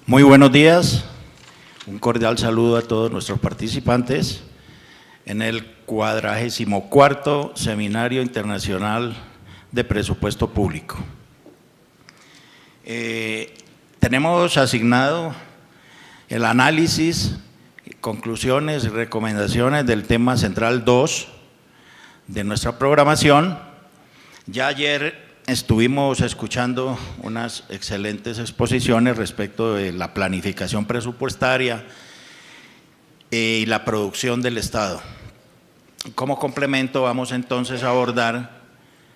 Muy buenos días, un cordial saludo a todos nuestros participantes en el 44º Seminario Internacional de Presupuesto Público. Tenemos asignado el análisis, conclusiones y recomendaciones del tema central 2 de nuestra programación. Ya ayer estuvimos escuchando unas excelentes exposiciones respecto de la planificación presupuestaria y la producción del Estado. Como complemento vamos entonces a abordar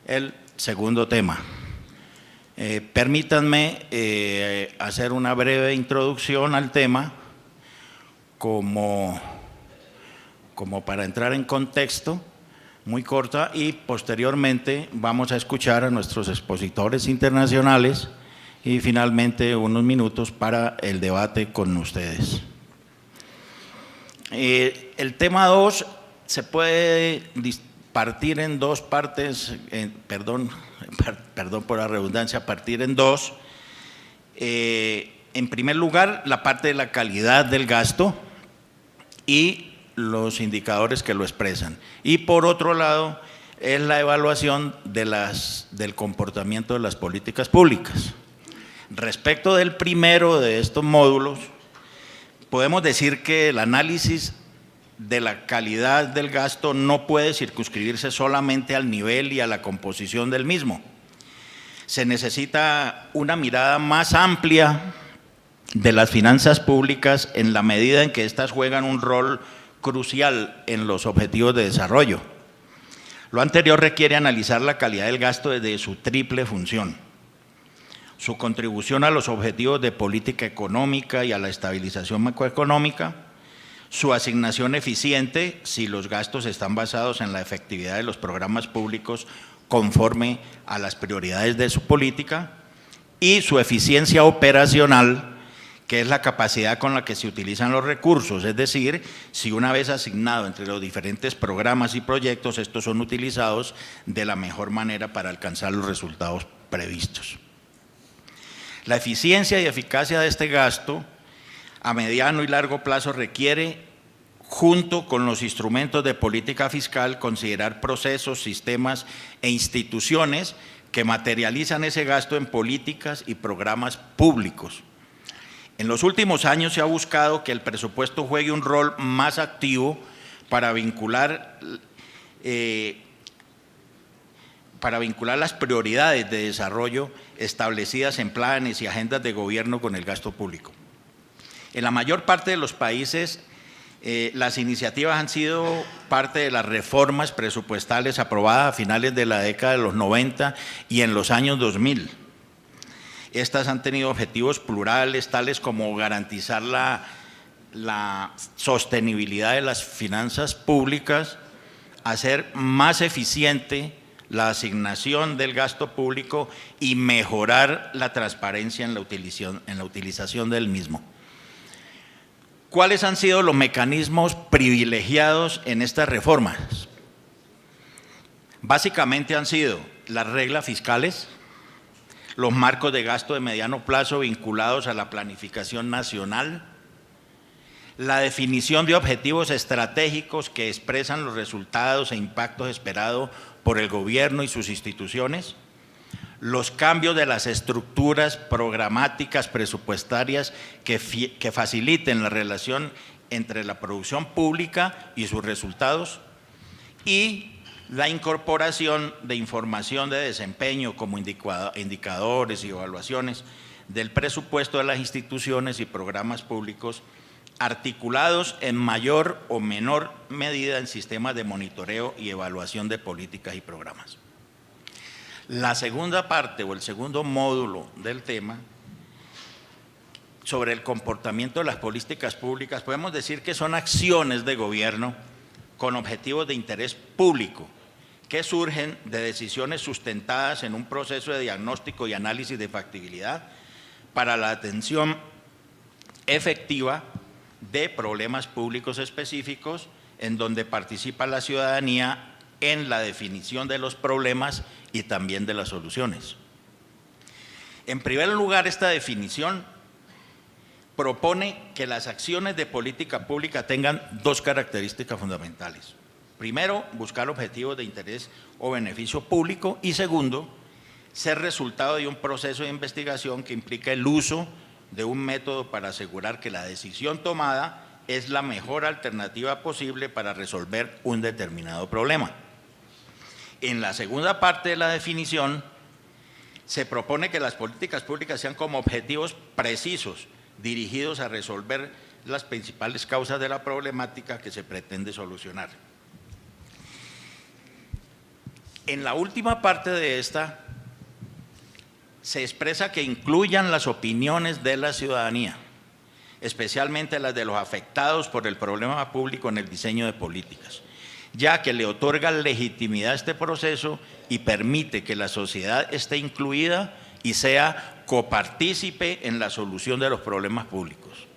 el segundo tema. Permítanme hacer una breve introducción al tema como para entrar en contexto, muy corta, y posteriormente vamos a escuchar a nuestros expositores internacionales y finalmente unos minutos para el debate con ustedes. El tema 2 se puede partir en dos partes, perdón por la redundancia, partir en dos. En primer lugar, la parte de la calidad del gasto y los indicadores que lo expresan. Y por otro lado, es la evaluación del comportamiento de las políticas públicas. Respecto del primero de estos módulos, podemos decir que el análisis de la calidad del gasto no puede circunscribirse solamente al nivel y a la composición del mismo. Se necesita una mirada más amplia de las finanzas públicas en la medida en que éstas juegan un rol crucial en los objetivos de desarrollo. Lo anterior requiere analizar la calidad del gasto desde su triple función: su contribución a los objetivos de política económica y a la estabilización macroeconómica, su asignación eficiente si los gastos están basados en la efectividad de los programas públicos conforme a las prioridades de su política, y su eficiencia operacional, que es la capacidad con la que se utilizan los recursos, es decir, si una vez asignado entre los diferentes programas y proyectos, estos son utilizados de la mejor manera para alcanzar los resultados previstos. La eficiencia y eficacia de este gasto a mediano y largo plazo requiere, junto con los instrumentos de política fiscal, considerar procesos, sistemas e instituciones que materializan ese gasto en políticas y programas públicos. En los últimos años se ha buscado que el presupuesto juegue un rol más activo para vincular las prioridades de desarrollo establecidas en planes y agendas de gobierno con el gasto público. En la mayor parte de los países, las iniciativas han sido parte de las reformas presupuestales aprobadas a finales de la década de los 90 y en los años 2000. Estas han tenido objetivos plurales, tales como garantizar la sostenibilidad de las finanzas públicas, hacer más eficiente la asignación del gasto público y mejorar la transparencia en la utilización del mismo. ¿Cuáles han sido los mecanismos privilegiados en estas reformas? Básicamente han sido las reglas fiscales, los marcos de gasto de mediano plazo vinculados a la planificación nacional, la definición de objetivos estratégicos que expresan los resultados e impactos esperados por el gobierno y sus instituciones, los cambios de las estructuras programáticas presupuestarias que faciliten la relación entre la producción pública y sus resultados, y la incorporación de información de desempeño como indicadores y evaluaciones del presupuesto de las instituciones y programas públicos, articulados en mayor o menor medida en sistemas de monitoreo y evaluación de políticas y programas. La segunda parte o el segundo módulo del tema, sobre el comportamiento de las políticas públicas, podemos decir que son acciones de gobierno con objetivos de interés público que surgen de decisiones sustentadas en un proceso de diagnóstico y análisis de factibilidad para la atención efectiva de problemas públicos específicos, en donde participa la ciudadanía en la definición de los problemas y también de las soluciones. En primer lugar, esta definición propone que las acciones de política pública tengan dos características fundamentales. Primero, buscar objetivos de interés o beneficio público y segundo, ser resultado de un proceso de investigación que implica el uso de un método para asegurar que la decisión tomada es la mejor alternativa posible para resolver un determinado problema. En la segunda parte de la definición, se propone que las políticas públicas sean como objetivos precisos, dirigidos a resolver las principales causas de la problemática que se pretende solucionar. En la última parte de esta, se expresa que incluyan las opiniones de la ciudadanía, especialmente las de los afectados por el problema público en el diseño de políticas, ya que le otorga legitimidad a este proceso y permite que la sociedad esté incluida y sea copartícipe en la solución de los problemas públicos.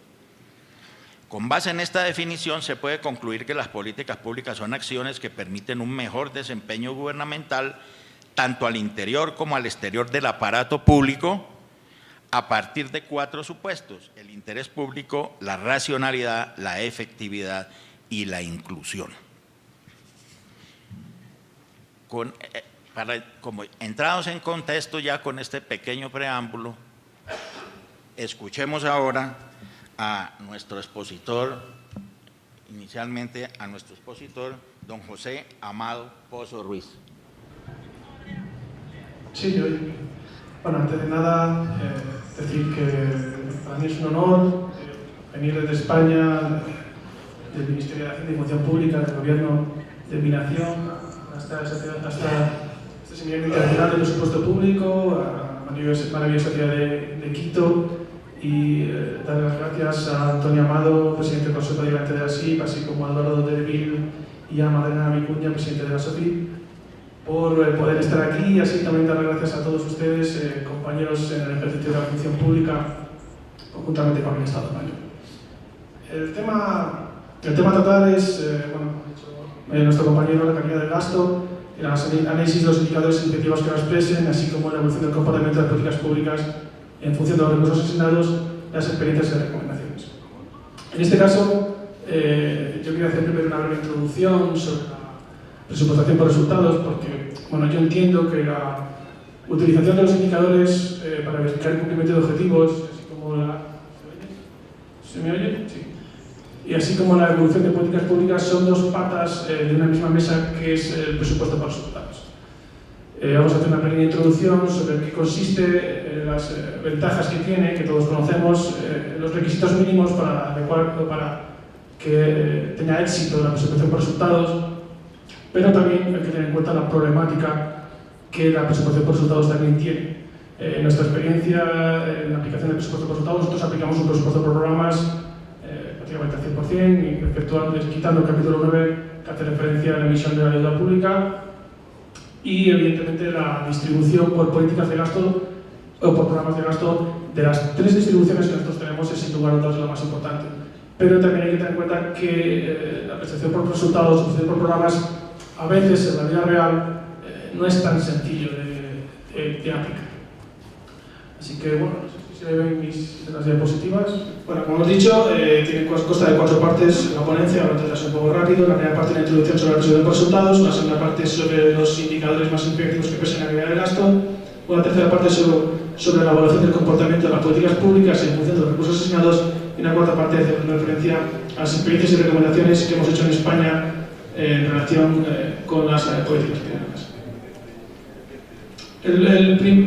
Con base en esta definición se puede concluir que las políticas públicas son acciones que permiten un mejor desempeño gubernamental tanto al interior como al exterior del aparato público a partir de 4 supuestos: el interés público, la racionalidad, la efectividad y la inclusión. Como entrados en contexto ya con este pequeño preámbulo, escuchemos ahora a nuestro expositor, inicialmente a nuestro expositor, don José Amado Pozo Ruiz. Sí, bueno, antes de nada, decir que para mí es un honor venir desde España, del Ministerio de Hacienda y Función Pública, del Gobierno de mi nación, hasta este Seminario Internacional de Presupuesto Público, a la maravillosa ciudad de Quito, y dar las gracias a Antonio Amado, presidente del Consejo Deliberante de la SIP, así como a Eduardo de Deville y a Madalena Vicuña, presidente de la SOFIP, por poder estar aquí, y así también dar las gracias a todos ustedes, compañeros en el ejercicio de la función pública, conjuntamente con el Estado Español. El tema a tratar es, nuestro compañero, la calidad del gasto, el análisis de los indicadores y incentivos que lo expresen, así como la evolución del comportamiento de las políticas públicas en función de los recursos asignados, las experiencias y recomendaciones. En este caso, yo quería hacer primero una breve introducción sobre la presupuestación por resultados, porque yo entiendo que la utilización de los indicadores para verificar el cumplimiento de objetivos, así como ¿se me oye? Sí. Y así como la evolución de políticas públicas son dos patas de una misma mesa, que es el presupuesto por resultados. Vamos a hacer una pequeña introducción sobre qué consiste, las ventajas que tiene, que todos conocemos, los requisitos mínimos para que tenga éxito la presupuestación por resultados, pero también hay que tener en cuenta la problemática que la presupuestación por resultados también tiene. En nuestra experiencia en la aplicación del presupuesto por resultados, nosotros aplicamos un presupuesto por programas prácticamente al 100%, quitando el capítulo 9 que hace referencia a la emisión de la deuda pública, y evidentemente la distribución por políticas de gasto o por programas de gasto. De las 3 distribuciones que nosotros tenemos, es sin lugar a dudas la más importante. Pero también hay que tener en cuenta que la percepción por resultados, la percepción por programas, a veces en la vida real no es tan sencillo de aplicar. Así que no sé si se ven las diapositivas. Bueno, como hemos dicho, consta de 4 partes la ponencia. Ahora te un poco rápido. La primera parte, la introducción sobre la percepción por resultados. La segunda parte sobre los indicadores más significativos que pesan la calidad del gasto. Una tercera parte sobre la evaluación del comportamiento de las políticas públicas en función de los recursos asignados. Y una cuarta parte hace referencia a las experiencias y recomendaciones que hemos hecho en España en relación con las políticas públicas.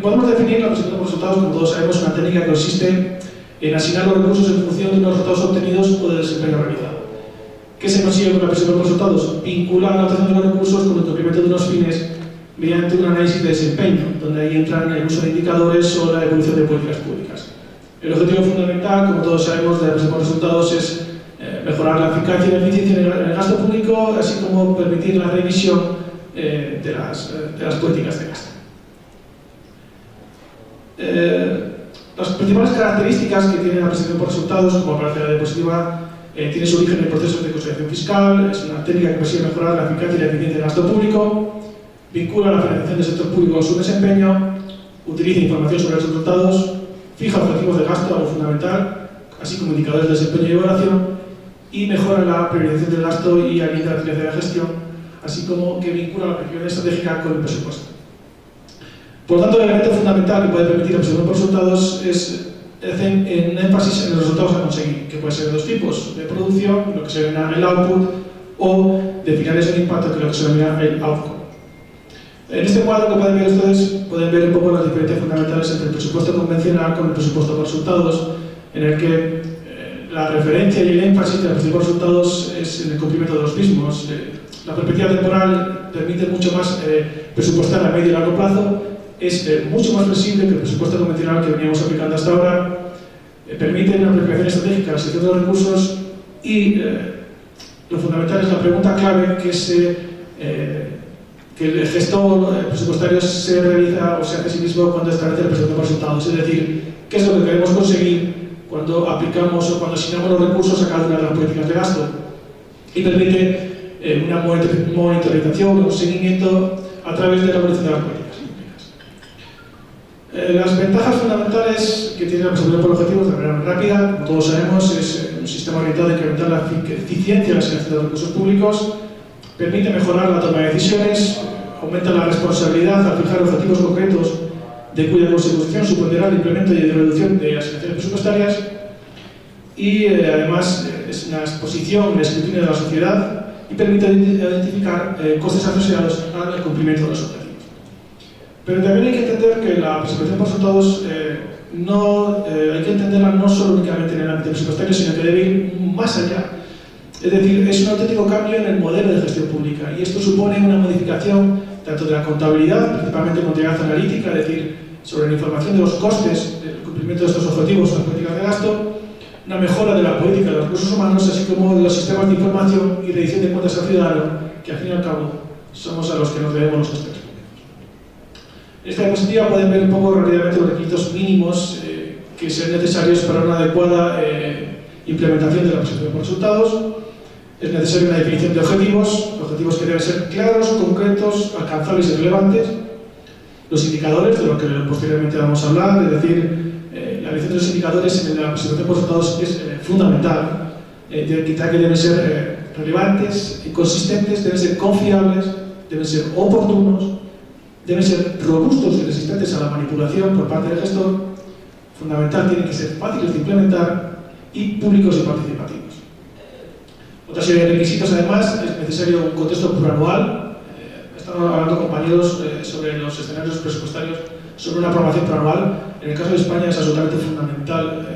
Podemos definir la presentación por resultados, como todos sabemos, una técnica que consiste en asignar los recursos en función de unos resultados obtenidos o del desempeño realizado. ¿Qué se consigue con la presentación por resultados? Vincular la obtención de los recursos con el cumplimiento de unos fines mediante un análisis de desempeño, donde ahí entran el uso de indicadores o la evolución de políticas públicas. El objetivo fundamental, como todos sabemos, de la presentación por resultados es mejorar la eficacia y la eficiencia en el gasto público, así como permitir la revisión de las políticas de gasto. Las principales características que tiene la presentación por resultados, como aparece la diapositiva, tiene su origen en procesos de consolidación fiscal, es una técnica que persigue mejorar la eficacia y la eficiencia del gasto público, vincula la financiación del sector público con su desempeño, utiliza información sobre los resultados, fija objetivos de gasto, algo fundamental, así como indicadores de desempeño y evaluación, y mejora la priorización del gasto y alienta la eficiencia de la gestión, así como que vincula la planificación estratégica con el presupuesto. Por tanto, el elemento fundamental que puede permitir la observación por resultados es un énfasis en los resultados a conseguir, que puede ser de dos tipos: de producción, lo que se denomina el output, o de finales de impacto, que es lo que se denomina el outcome. En este cuadro que pueden ver ustedes, pueden ver un poco las diferencias fundamentales entre el presupuesto convencional con el presupuesto por resultados, en el que la referencia y el énfasis de los resultados es en el cumplimiento de los mismos. La perspectiva temporal permite mucho más presupuestar a medio y largo plazo, es mucho más flexible que el presupuesto convencional que veníamos aplicando hasta ahora, permite una planificación estratégica, la selección de los recursos y lo fundamental es la pregunta clave, que es que el gestor presupuestario se realiza o se hace a sí mismo cuando establece el presupuesto por resultados, es decir, qué es lo que queremos conseguir cuando aplicamos o cuando asignamos los recursos a cada una de las políticas de gasto, y permite una monitorización o un seguimiento a través de la evolución de las políticas. Las ventajas fundamentales que tiene la persecución por objetivos, de manera muy rápida, como todos sabemos, es un sistema orientado a incrementar la eficiencia de la asignación de recursos públicos, permite mejorar la toma de decisiones, aumenta la responsabilidad al fijar objetivos concretos de cuya consecución supondrá el implemento y reducción de asignaciones presupuestarias, y además es una exposición, un escrutinio de la sociedad y permite identificar costes asociados al cumplimiento de los objetivos. Pero también hay que entender que la presentación por resultados hay que entenderla no solo únicamente en el ámbito presupuestario, sino que debe ir más allá. Es decir, es un auténtico cambio en el modelo de gestión pública, y esto supone una modificación tanto de la contabilidad, principalmente contabilidad analítica, es decir, sobre la información de los costes del cumplimiento de estos objetivos o las políticas de gasto, una mejora de la política de los recursos humanos, así como de los sistemas de información y rendición de cuentas al ciudadano, que al fin y al cabo somos a los que nos debemos los gestores públicos. En esta diapositiva pueden ver un poco rápidamente los requisitos mínimos que sean necesarios para una adecuada implementación de la presentación por resultados. Es necesaria una definición de objetivos que deben ser claros, concretos, alcanzables y relevantes. Los indicadores, de lo que posteriormente vamos a hablar, es decir, la elección de los indicadores en la presentación por resultados es fundamental, ya que deben ser relevantes y consistentes, deben ser confiables, deben ser oportunos, deben ser robustos y resistentes a la manipulación por parte del gestor. Fundamental, tienen que ser fáciles de implementar y públicos y participativos. Otra serie de requisitos, además, es necesario un contexto plurianual. Estamos hablando, compañeros, sobre los escenarios presupuestarios, sobre una programación plurianual. En el caso de España es absolutamente fundamental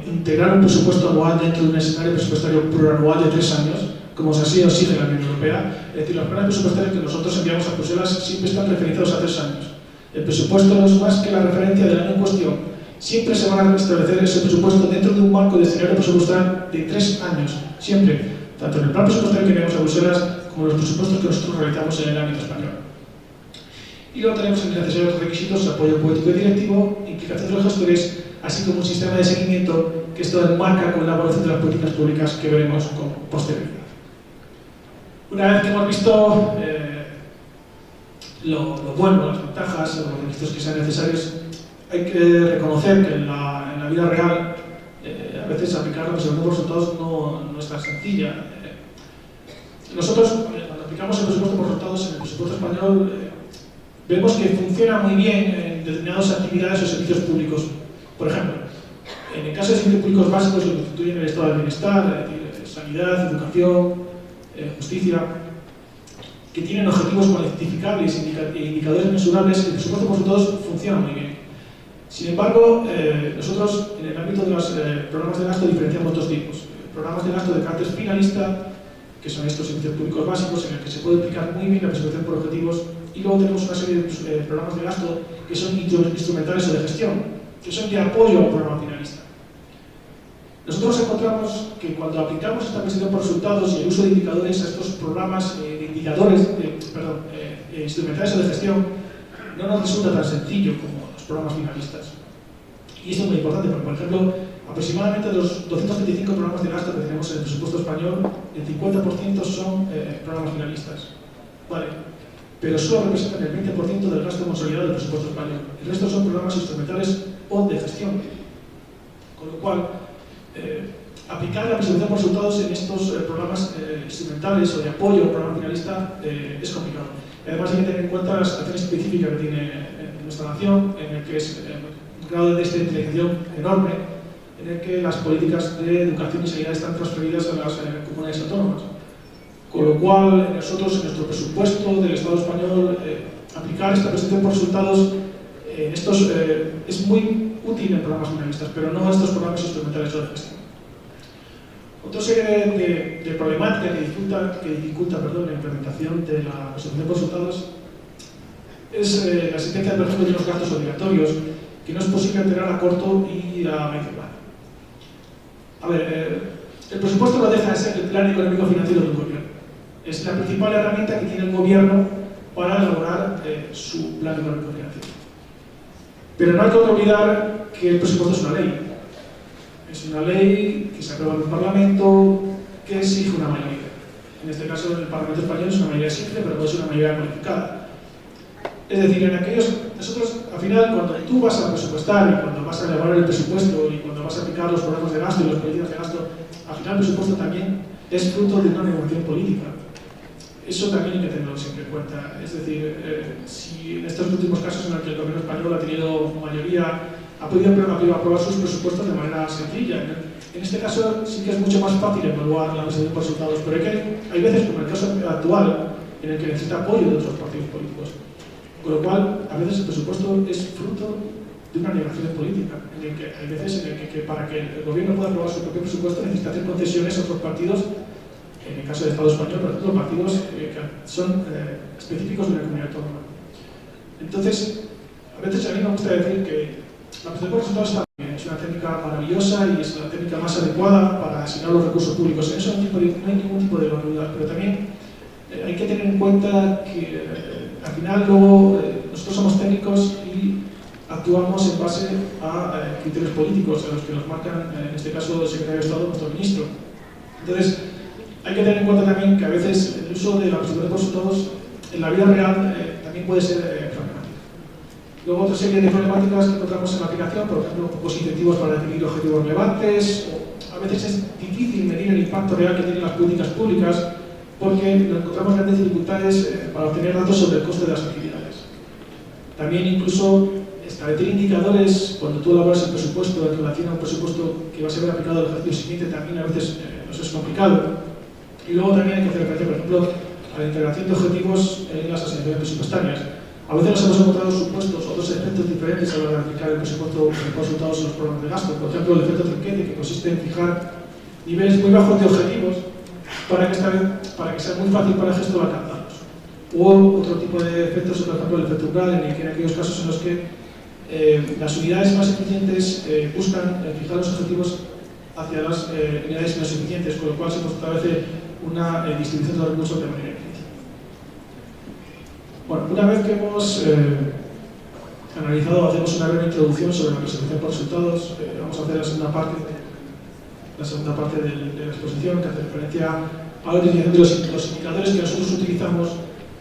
integrar un presupuesto anual dentro de un escenario presupuestario plurianual de 3 años, como así exige la Unión Europea. Es decir, los planes presupuestarios que nosotros enviamos a Bruselas siempre están referenciados a 3 años. El presupuesto no es más que la referencia del año en cuestión. Siempre se van a establecer ese presupuesto dentro de un marco de escenario presupuestario de 3 años. Siempre, tanto en el plan presupuestario que enviamos a Bruselas como en los presupuestos que nosotros realizamos en el ámbito español. Y luego tenemos en necesarios requisitos: apoyo político y directivo, implicación de los gestores, así como un sistema de seguimiento que esto enmarca con la evaluación de las políticas públicas que veremos con posterioridad. Una vez que hemos visto lo bueno, las ventajas, los requisitos que sean necesarios, hay que reconocer que en la vida real a veces aplicar la presentación por resultados no es tan sencilla. Nosotros, cuando aplicamos el presupuesto por resultados en el presupuesto español, vemos que funciona muy bien en determinadas actividades o servicios públicos. Por ejemplo, en el caso de servicios públicos básicos, lo que constituyen el estado del bienestar, es decir, sanidad, educación, justicia, que tienen objetivos cuantificables e indicadores mensurables, el presupuesto por resultados funciona muy bien. Sin embargo, nosotros en el ámbito de los programas de gasto diferenciamos dos tipos. Programas de gasto de carácter finalista, que son estos servicios públicos básicos, en el que se puede aplicar muy bien la presentación por objetivos, y luego tenemos una serie de programas de gasto que son instrumentales o de gestión, que son de apoyo a un programa finalista. Nosotros encontramos que cuando aplicamos esta presentación por resultados y el uso de indicadores a estos programas instrumentales o de gestión, no nos resulta tan sencillo como los programas finalistas. Y esto es muy importante porque, por ejemplo, aproximadamente de los 235 programas de gasto que tenemos en el presupuesto español, el 50% son programas finalistas. Vale. Pero solo representan el 20% del gasto consolidado del presupuesto español. El resto son programas instrumentales o de gestión. Con lo cual, aplicar la presentación por resultados en estos programas instrumentales o de apoyo al programa finalista es complicado. Además hay que tener en cuenta la situación específica que tiene nuestra nación, en el que es un grado de descentralización enorme, en el que las políticas de educación y sanidad están transferidas a las comunidades autónomas. Con lo cual, nosotros, en nuestro presupuesto del Estado español, aplicar esta presentación por resultados es muy útil en programas finalistas, pero no en estos programas instrumentales de gestión. Otra serie de problemáticas que dificulta la implementación de la presentación por resultados es la existencia, por ejemplo, de unos gastos obligatorios que no es posible alterar a corto y a medio plazo. A ver, el presupuesto no deja de ser el plan económico financiero de un gobierno. Es la principal herramienta que tiene el gobierno para elaborar su plan económico financiero. Pero no hay que olvidar que el presupuesto es una ley. Es una ley que se aprueba en el Parlamento, que exige una mayoría. En este caso, el Parlamento español es una mayoría simple, pero puede ser una mayoría cualificada. Es decir, nosotros, al final, cuando tú vas a presupuestar y cuando vas a elaborar el presupuesto y cuando vas a aplicar los programas de gasto y las políticas de gasto, al final el presupuesto también es fruto de una negociación política. Eso también hay que tenerlo siempre en cuenta. Es decir, si en estos últimos casos en los que el gobierno español ha tenido mayoría, ha podido aprobar sus presupuestos de manera sencilla. En este caso sí que es mucho más fácil evaluar la presentación por resultados, pero hay veces, como el caso actual, en el que necesita apoyo de otros partidos políticos. Con lo cual, a veces el presupuesto es fruto de una negociación política, en el que hay veces en el que para que el gobierno pueda aprobar su propio presupuesto necesita hacer concesiones a otros partidos, en el caso del Estado español, por ejemplo, partidos que son específicos de una comunidad autónoma. Entonces, a veces a mí me gusta decir que la presentación por resultados está bien, es una técnica maravillosa y es la técnica más adecuada para asignar los recursos públicos. En eso no hay ningún tipo de duda, pero también hay que tener en cuenta que al final luego nosotros somos técnicos y actuamos en base a criterios políticos, a los que nos marcan, en este caso, el secretario de Estado, nuestro ministro. Entonces, hay que tener en cuenta también que a veces el uso de la presentación por resultados en la vida real también puede ser problemático. Luego, otra serie de problemáticas que encontramos en la aplicación, por ejemplo, pocos incentivos para definir objetivos relevantes, o a veces es difícil medir el impacto real que tienen las políticas públicas porque encontramos grandes dificultades para obtener datos sobre el coste de las actividades. También incluso establecer indicadores cuando tú elaboras el presupuesto en relación a un presupuesto que va a ser aplicado al ejercicio siguiente también a veces nos es complicado. Y luego también hay que hacer referencia, por ejemplo, a la integración de objetivos en las asignaciones presupuestarias. A veces nos hemos encontrado supuestos, otros efectos diferentes a la hora de aplicar el presupuesto por resultados en los programas de gasto. Por ejemplo, el efecto trinquete, que consiste en fijar niveles muy bajos de objetivos para que sea muy fácil para el gestor alcanzarlos. O otro tipo de efectos, por ejemplo, el efecto umbral, en el que en aquellos casos en los que las unidades más eficientes buscan fijar los objetivos hacia las unidades menos eficientes, con lo cual se establece una distribución de los recursos de manera eficiente. Bueno, una vez que hemos analizado, hacemos una breve introducción sobre la presentación por resultados, vamos a hacer la segunda parte de la exposición, que hace referencia a la utilización de los indicadores que nosotros utilizamos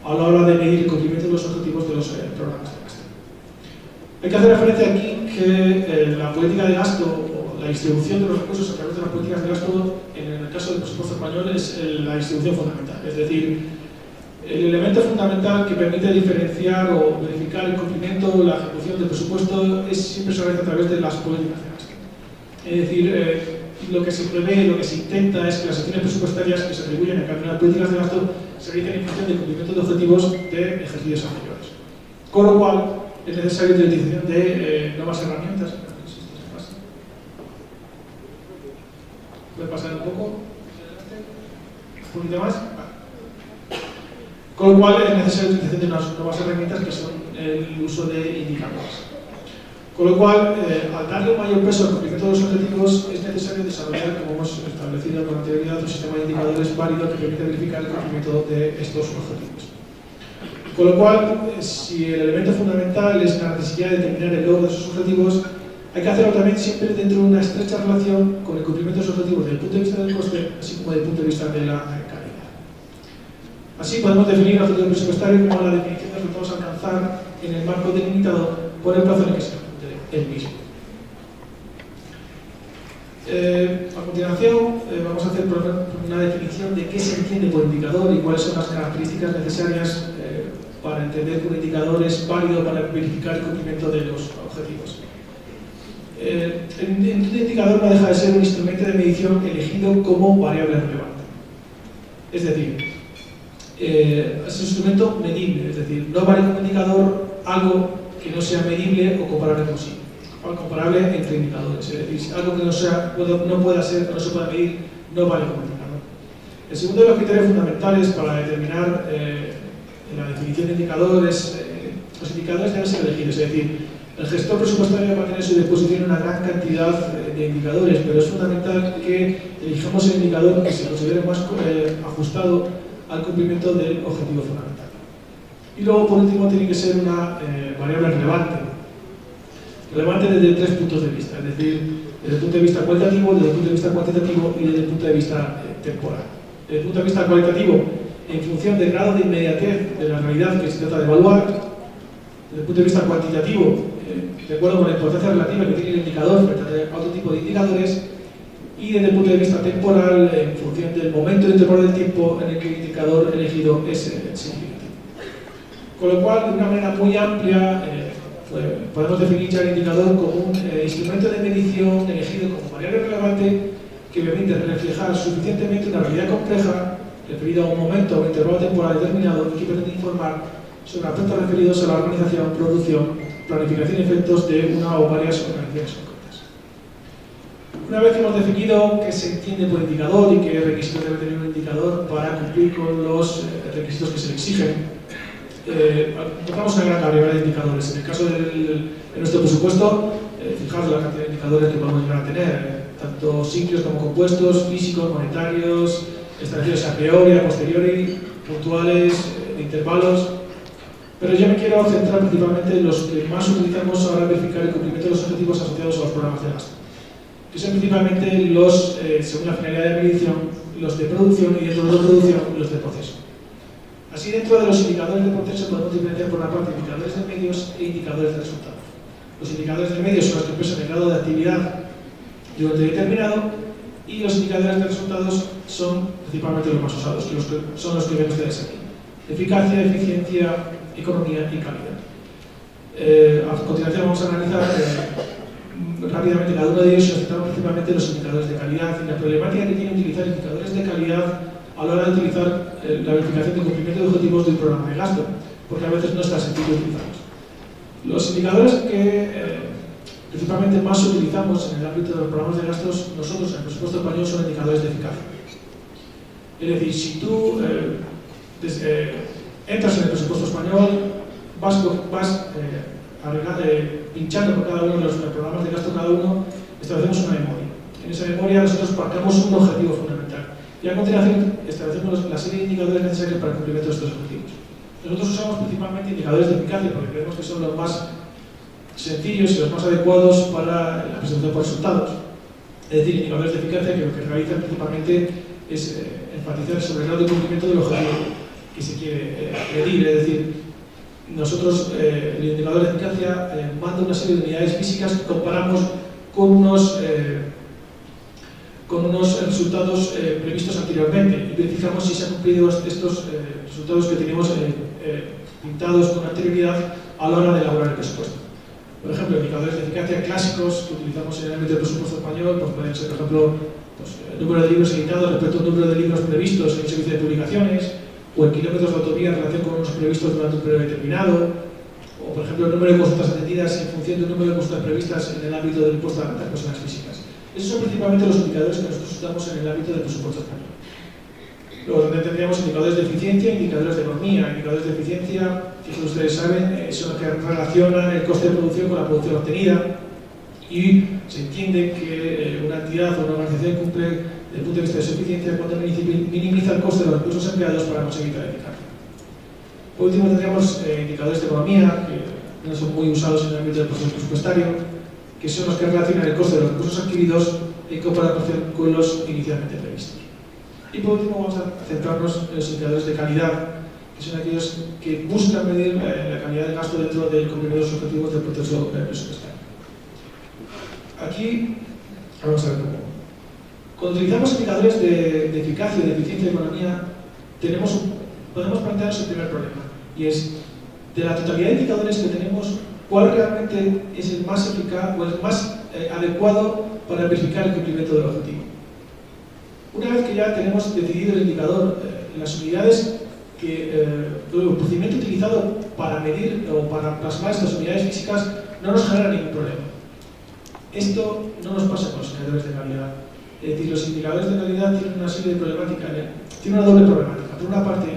a la hora de medir el cumplimiento de los objetivos de los programas de gasto. Hay que hacer referencia aquí que la política de gasto o la distribución de los recursos a través de las políticas de gasto, en el caso del presupuesto español, es la distribución fundamental. Es decir, el elemento fundamental que permite diferenciar o verificar el cumplimiento o la ejecución del presupuesto siempre se realiza a través de las políticas de gasto. Es decir, lo que se prevé, lo que se intenta es que las acciones presupuestarias que se atribuyen a cada una de las políticas de gasto se realicen en función del cumplimiento de objetivos de ejercicios anteriores. Con lo cual, es necesaria la utilización de nuevas herramientas. ¿Puede pasar un poco? ¿Un poquito más? Con lo cual, es necesaria la utilización de unas nuevas herramientas que son el uso de indicadores. Con lo cual, al darle un mayor peso al cumplimiento de los objetivos, es necesario desarrollar, como hemos establecido con anterioridad, un sistema de indicadores válido que permite verificar el cumplimiento de estos objetivos. Con lo cual, si el elemento fundamental es la necesidad de determinar el logro de esos objetivos, hay que hacerlo también siempre dentro de una estrecha relación con el cumplimiento de esos objetivos desde el punto de vista del coste, así como desde el punto de vista de la calidad. Así podemos definir el objetivo presupuestario como la definición de resultados a alcanzar en el marco delimitado por el plazo en el que se ejecute el mismo. A continuación, vamos a hacer una definición de qué se entiende por indicador y cuáles son las características necesarias para entender que un indicador es válido para verificar el cumplimiento de los objetivos. Un indicador no deja de ser un instrumento de medición elegido como variable relevante. Es decir, es un instrumento medible, es decir, no vale como indicador algo que no sea medible o comparable con sí, o comparable entre indicadores. Es decir, algo que no pueda ser, que no se pueda medir, no vale como indicador. El segundo de los criterios fundamentales para determinar la definición de indicadores, los indicadores deben ser elegidos, es decir, el gestor presupuestario va a tener a su disposición una gran cantidad de indicadores, pero es fundamental que elijamos el indicador que se considere más ajustado al cumplimiento del objetivo fundamental. Y luego, por último, tiene que ser una variable relevante. Relevante desde 3 puntos de vista, es decir, desde el punto de vista cualitativo, desde el punto de vista cuantitativo y desde el punto de vista temporal. Desde el punto de vista cualitativo, en función del grado de inmediatez de la realidad que se trata de evaluar. Desde el punto de vista cuantitativo, de acuerdo con la importancia relativa que tiene el indicador frente a otro tipo de indicadores, y desde el punto de vista temporal, en función del momento y intervalo del tiempo en el que el indicador elegido es significativo. Con lo cual, de una manera muy amplia, podemos definir ya el indicador como un instrumento de medición elegido como variable relevante que permite reflejar suficientemente una realidad compleja referida a un momento o un intervalo temporal determinado y que permite informar sobre aspectos referidos a la organización, producción, planificación y efectos de una o varias organizaciones concretas. Una vez que hemos definido qué se entiende por indicador y qué requisitos debe tener un indicador para cumplir con los requisitos que se le exigen, encontramos una gran variedad de indicadores. En el caso de nuestro presupuesto, fijaos la cantidad de indicadores que podemos llegar a tener, tanto simples como compuestos, físicos, monetarios, establecidos a priori, a posteriori, puntuales, de intervalos. Pero yo me quiero centrar principalmente en los que más utilizamos ahora para verificar el cumplimiento de los objetivos asociados a los programas de gasto, que son principalmente los, según la finalidad de medición, los de producción y dentro de la producción, los de proceso. Así, dentro de los indicadores de proceso podemos diferenciar por una parte indicadores de medios e indicadores de resultados. Los indicadores de medios son los que expresan el grado de actividad de un ente determinado y los indicadores de resultados son principalmente los más usados, que son los que ven ustedes aquí. Eficacia, eficiencia, economía y calidad. A continuación vamos a analizar rápidamente cada uno de ellos y nos centramos principalmente en los indicadores de calidad y la problemática que tiene utilizar indicadores de calidad a la hora de utilizar la verificación de cumplimiento de objetivos de un programa de gasto, porque a veces no está sencillo utilizarlos. Los indicadores que principalmente más utilizamos en el ámbito de los programas de gastos, nosotros en el presupuesto español, son indicadores de eficacia. Es decir, si tú entras en el presupuesto español, vas pinchando por cada uno de los programas de gasto, cada uno, establecemos una memoria. En esa memoria nosotros marcamos un objetivo fundamental y a continuación establecemos la serie de indicadores necesarios para el cumplimiento de estos objetivos. Nosotros usamos principalmente indicadores de eficacia porque creemos que son los más sencillos y los más adecuados para la presentación por resultados. Es decir, indicadores de eficacia que lo que realizan principalmente es enfatizar sobre el grado de cumplimiento del objetivo que se quiere medir. Es decir, nosotros, el indicador de eficacia manda una serie de unidades físicas que comparamos con unos resultados previstos anteriormente y verificamos si se han cumplido estos resultados que teníamos pintados con anterioridad a la hora de elaborar el presupuesto. Por ejemplo, indicadores de eficacia clásicos que utilizamos en el ámbito del presupuesto español pues pueden ser, por ejemplo, el número de libros editados respecto al número de libros previstos en el servicio de publicaciones, o en kilómetros de autovía en relación con unos previstos durante un periodo determinado, o por ejemplo el número de consultas atendidas en función del número de consultas previstas en el ámbito del impuesto a las personas físicas. Esos son principalmente los indicadores que nosotros usamos en el ámbito del presupuesto español. Luego, donde tendríamos indicadores de eficiencia, indicadores de economía. Indicadores de eficiencia, que ustedes saben, son los que relacionan el coste de producción con la producción obtenida, y se entiende que una entidad o una organización cumple desde el punto de vista de su eficiencia cuando minimiza el coste de los recursos empleados para conseguir la eficacia. Por último, tendríamos indicadores de economía, que no son muy usados en el ámbito del proceso presupuestario, que son los que relacionan el coste de los recursos adquiridos en comparación con los inicialmente previstos. Y por último, vamos a centrarnos en los indicadores de calidad, que son aquellos que buscan medir la calidad del gasto dentro del cumplimiento de los objetivos del proceso presupuestario. Aquí vamos a ver cómo. Cuando utilizamos indicadores de eficacia, de eficiencia de economía, podemos plantearnos el primer problema, y es, de la totalidad de indicadores que tenemos, ¿cuál realmente es el más eficaz o el más adecuado para verificar el cumplimiento del objetivo? Una vez que ya tenemos decidido el indicador, las unidades el procedimiento utilizado para medir o para plasmar estas unidades físicas no nos genera ningún problema. Esto no nos pasa con los indicadores de calidad. Es decir, los indicadores de calidad tienen una serie de problemáticas, tienen una doble problemática. Por una parte,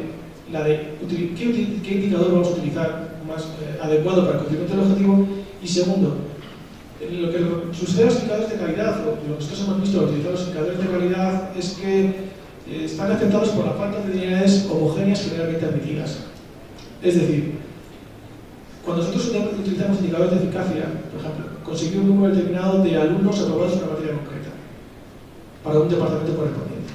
la de qué indicador vamos a utilizar más adecuado para el cumplimiento del objetivo, y segundo, lo que sucede a los indicadores de calidad, o lo que nosotros hemos visto al utilizar los indicadores de calidad, es que están afectados por la falta de unidades homogéneas generalmente admitidas. Es decir, cuando nosotros utilizamos indicadores de eficacia, por ejemplo, conseguir un número determinado de alumnos aprobados en una materia concreta para un departamento correspondiente,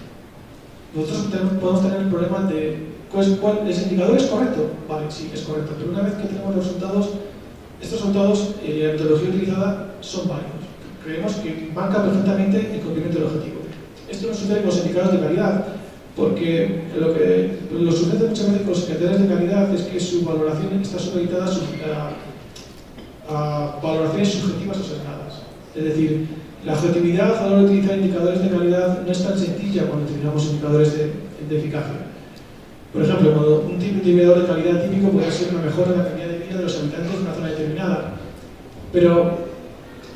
nosotros podemos tener el problema de ¿el indicador es correcto? Vale, sí, es correcto, pero una vez que tenemos los resultados, estos resultados y la metodología utilizada son válidos. Creemos que marca perfectamente el cumplimiento del objetivo. Esto no sucede con los indicadores de calidad, porque lo sucede muchas veces con los indicadores de calidad es que su valoración está supeditada a valoraciones subjetivas o sesgadas. Es decir, la objetividad a la hora de utilizar indicadores de calidad no es tan sencilla cuando utilizamos indicadores de eficacia. Por ejemplo, cuando un indicador de calidad típico puede ser una mejora en la calidad de vida de los habitantes de una zona determinada, pero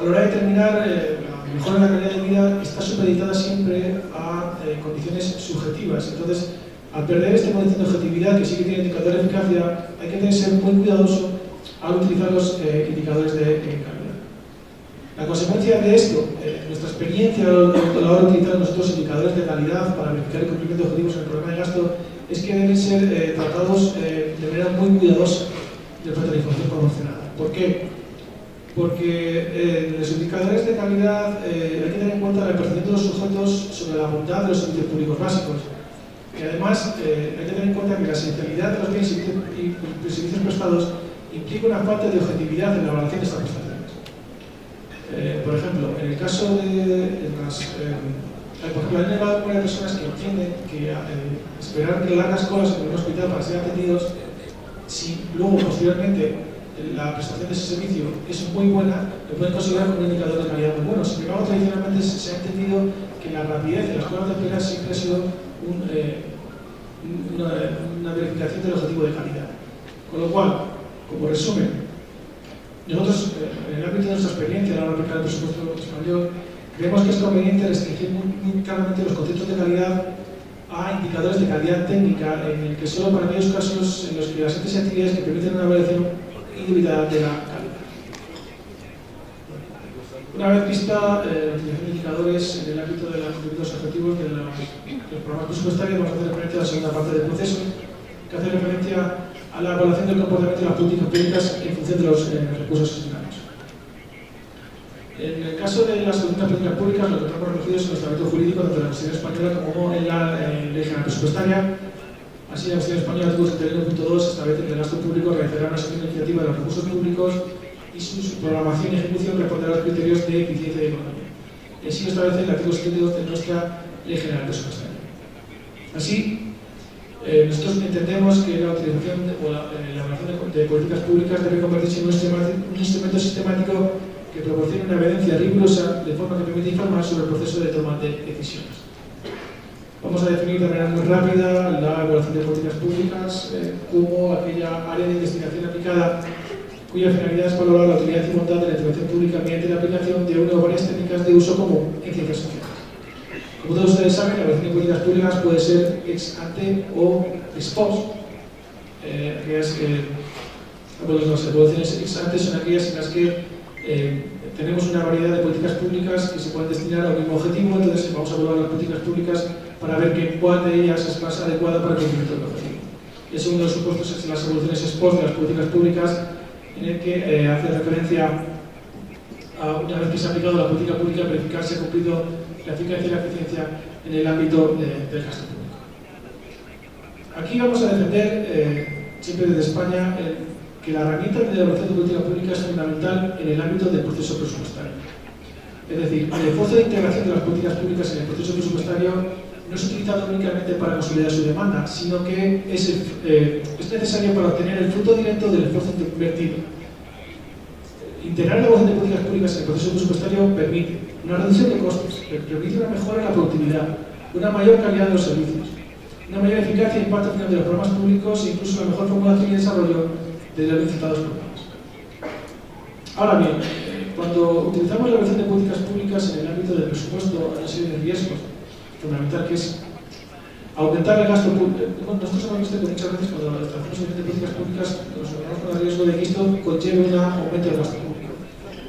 a la hora de determinar la mejora en la calidad de vida está supeditada siempre a condiciones subjetivas. Entonces, al perder este condición de objetividad que sí que tiene indicador de eficacia, hay que ser muy cuidadoso al utilizar los indicadores de calidad. La consecuencia de esto, nuestra experiencia a la hora de utilizar nosotros indicadores de calidad para verificar el cumplimiento de objetivos en el programa de gasto, es que deben ser tratados de manera muy cuidadosa respecto a la información proporcionada. ¿Por qué? Porque en los indicadores de calidad hay que tener en cuenta la percepción de los sujetos sobre la bondad de los servicios públicos básicos. Y además hay que tener en cuenta que la esencialidad de los bienes y servicios prestados implica una falta de objetividad en la evaluación de estas prestaciones. Por ejemplo, en el caso de por ejemplo, hay una de personas que entienden que esperar largas colas en un hospital para ser atendidos, si luego posteriormente la prestación de ese servicio es muy buena, lo pueden considerar como un indicador de calidad muy bueno. Sin embargo, tradicionalmente se ha entendido que la rapidez de las colas de espera siempre ha sido una verificación del objetivo de calidad. Con lo cual, como resumen, nosotros, en el ámbito de nuestra experiencia a la hora de aplicar el presupuesto español, creemos que es conveniente restringir muy claramente los conceptos de calidad a indicadores de calidad técnica, en el que solo para aquellos casos en los que las entes y actividades que permiten una evaluación individual de la calidad. Una vez vista la utilización de indicadores en el ámbito de los objetivos del programa presupuestario, vamos a hacer referencia a la segunda parte del proceso, que hace referencia a la evaluación del comportamiento de las políticas públicas en función de los recursos asignados. En el caso de las políticas públicas, lo que tenemos reconocido es el ordenamiento jurídico tanto de la Constitución española como en la Ley General Presupuestaria. Así, la Constitución española, artículo 71.2, establece que el gasto público realizará una sección iniciativa de los recursos públicos y su programación y ejecución responderá a los criterios de eficiencia y economía. Y así lo establece el artículo 72 de nuestra Ley General Presupuestaria. Así, nosotros entendemos que la utilización o la elaboración de políticas públicas debe convertirse en un instrumento sistemático que proporcione una evidencia rigurosa de forma que permite informar sobre el proceso de toma de decisiones. Vamos a definir de manera muy rápida la evaluación de políticas públicas como aquella área de investigación aplicada cuya finalidad es valorar la utilidad y bondad de la intervención pública mediante la aplicación de una o varias técnicas de uso común en ciencias sociales. Como todos ustedes saben, la evaluación de políticas públicas puede ser ex ante o ex post. Las evaluaciones ex ante son aquellas en las que tenemos una variedad de políticas públicas que se pueden destinar al mismo objetivo, entonces vamos a evaluar las políticas públicas para ver cuál de ellas es más adecuada para el cumplimiento del objetivo. El segundo de los supuestos es las evaluaciones ex post de las políticas públicas, en el que hace referencia a una vez que se ha aplicado la política pública, verificar si ha cumplido la eficacia y la eficiencia en el ámbito del gasto público. Aquí vamos a defender, siempre desde España, que la herramienta de evaluación de política pública es fundamental en el ámbito del proceso presupuestario. Es decir, el esfuerzo de integración de las políticas públicas en el proceso presupuestario no es utilizado únicamente para consolidar su demanda, sino que es necesario para obtener el fruto directo del esfuerzo invertido. Integrar la evaluación de políticas públicas en el proceso presupuestario permite una reducción de costos, permite una mejora en la productividad, una mayor calidad de los servicios, una mayor eficacia e impacto final de los programas públicos e incluso la mejor formulación y desarrollo de los citados programas. Ahora bien, cuando utilizamos la evaluación de políticas públicas en el ámbito del presupuesto, hay una serie de riesgos, fundamental que es aumentar el gasto público. Nosotros hemos visto que muchas veces cuando hacemos evaluación de políticas públicas nos encontramos con el riesgo de que esto conlleve un aumento del gasto público.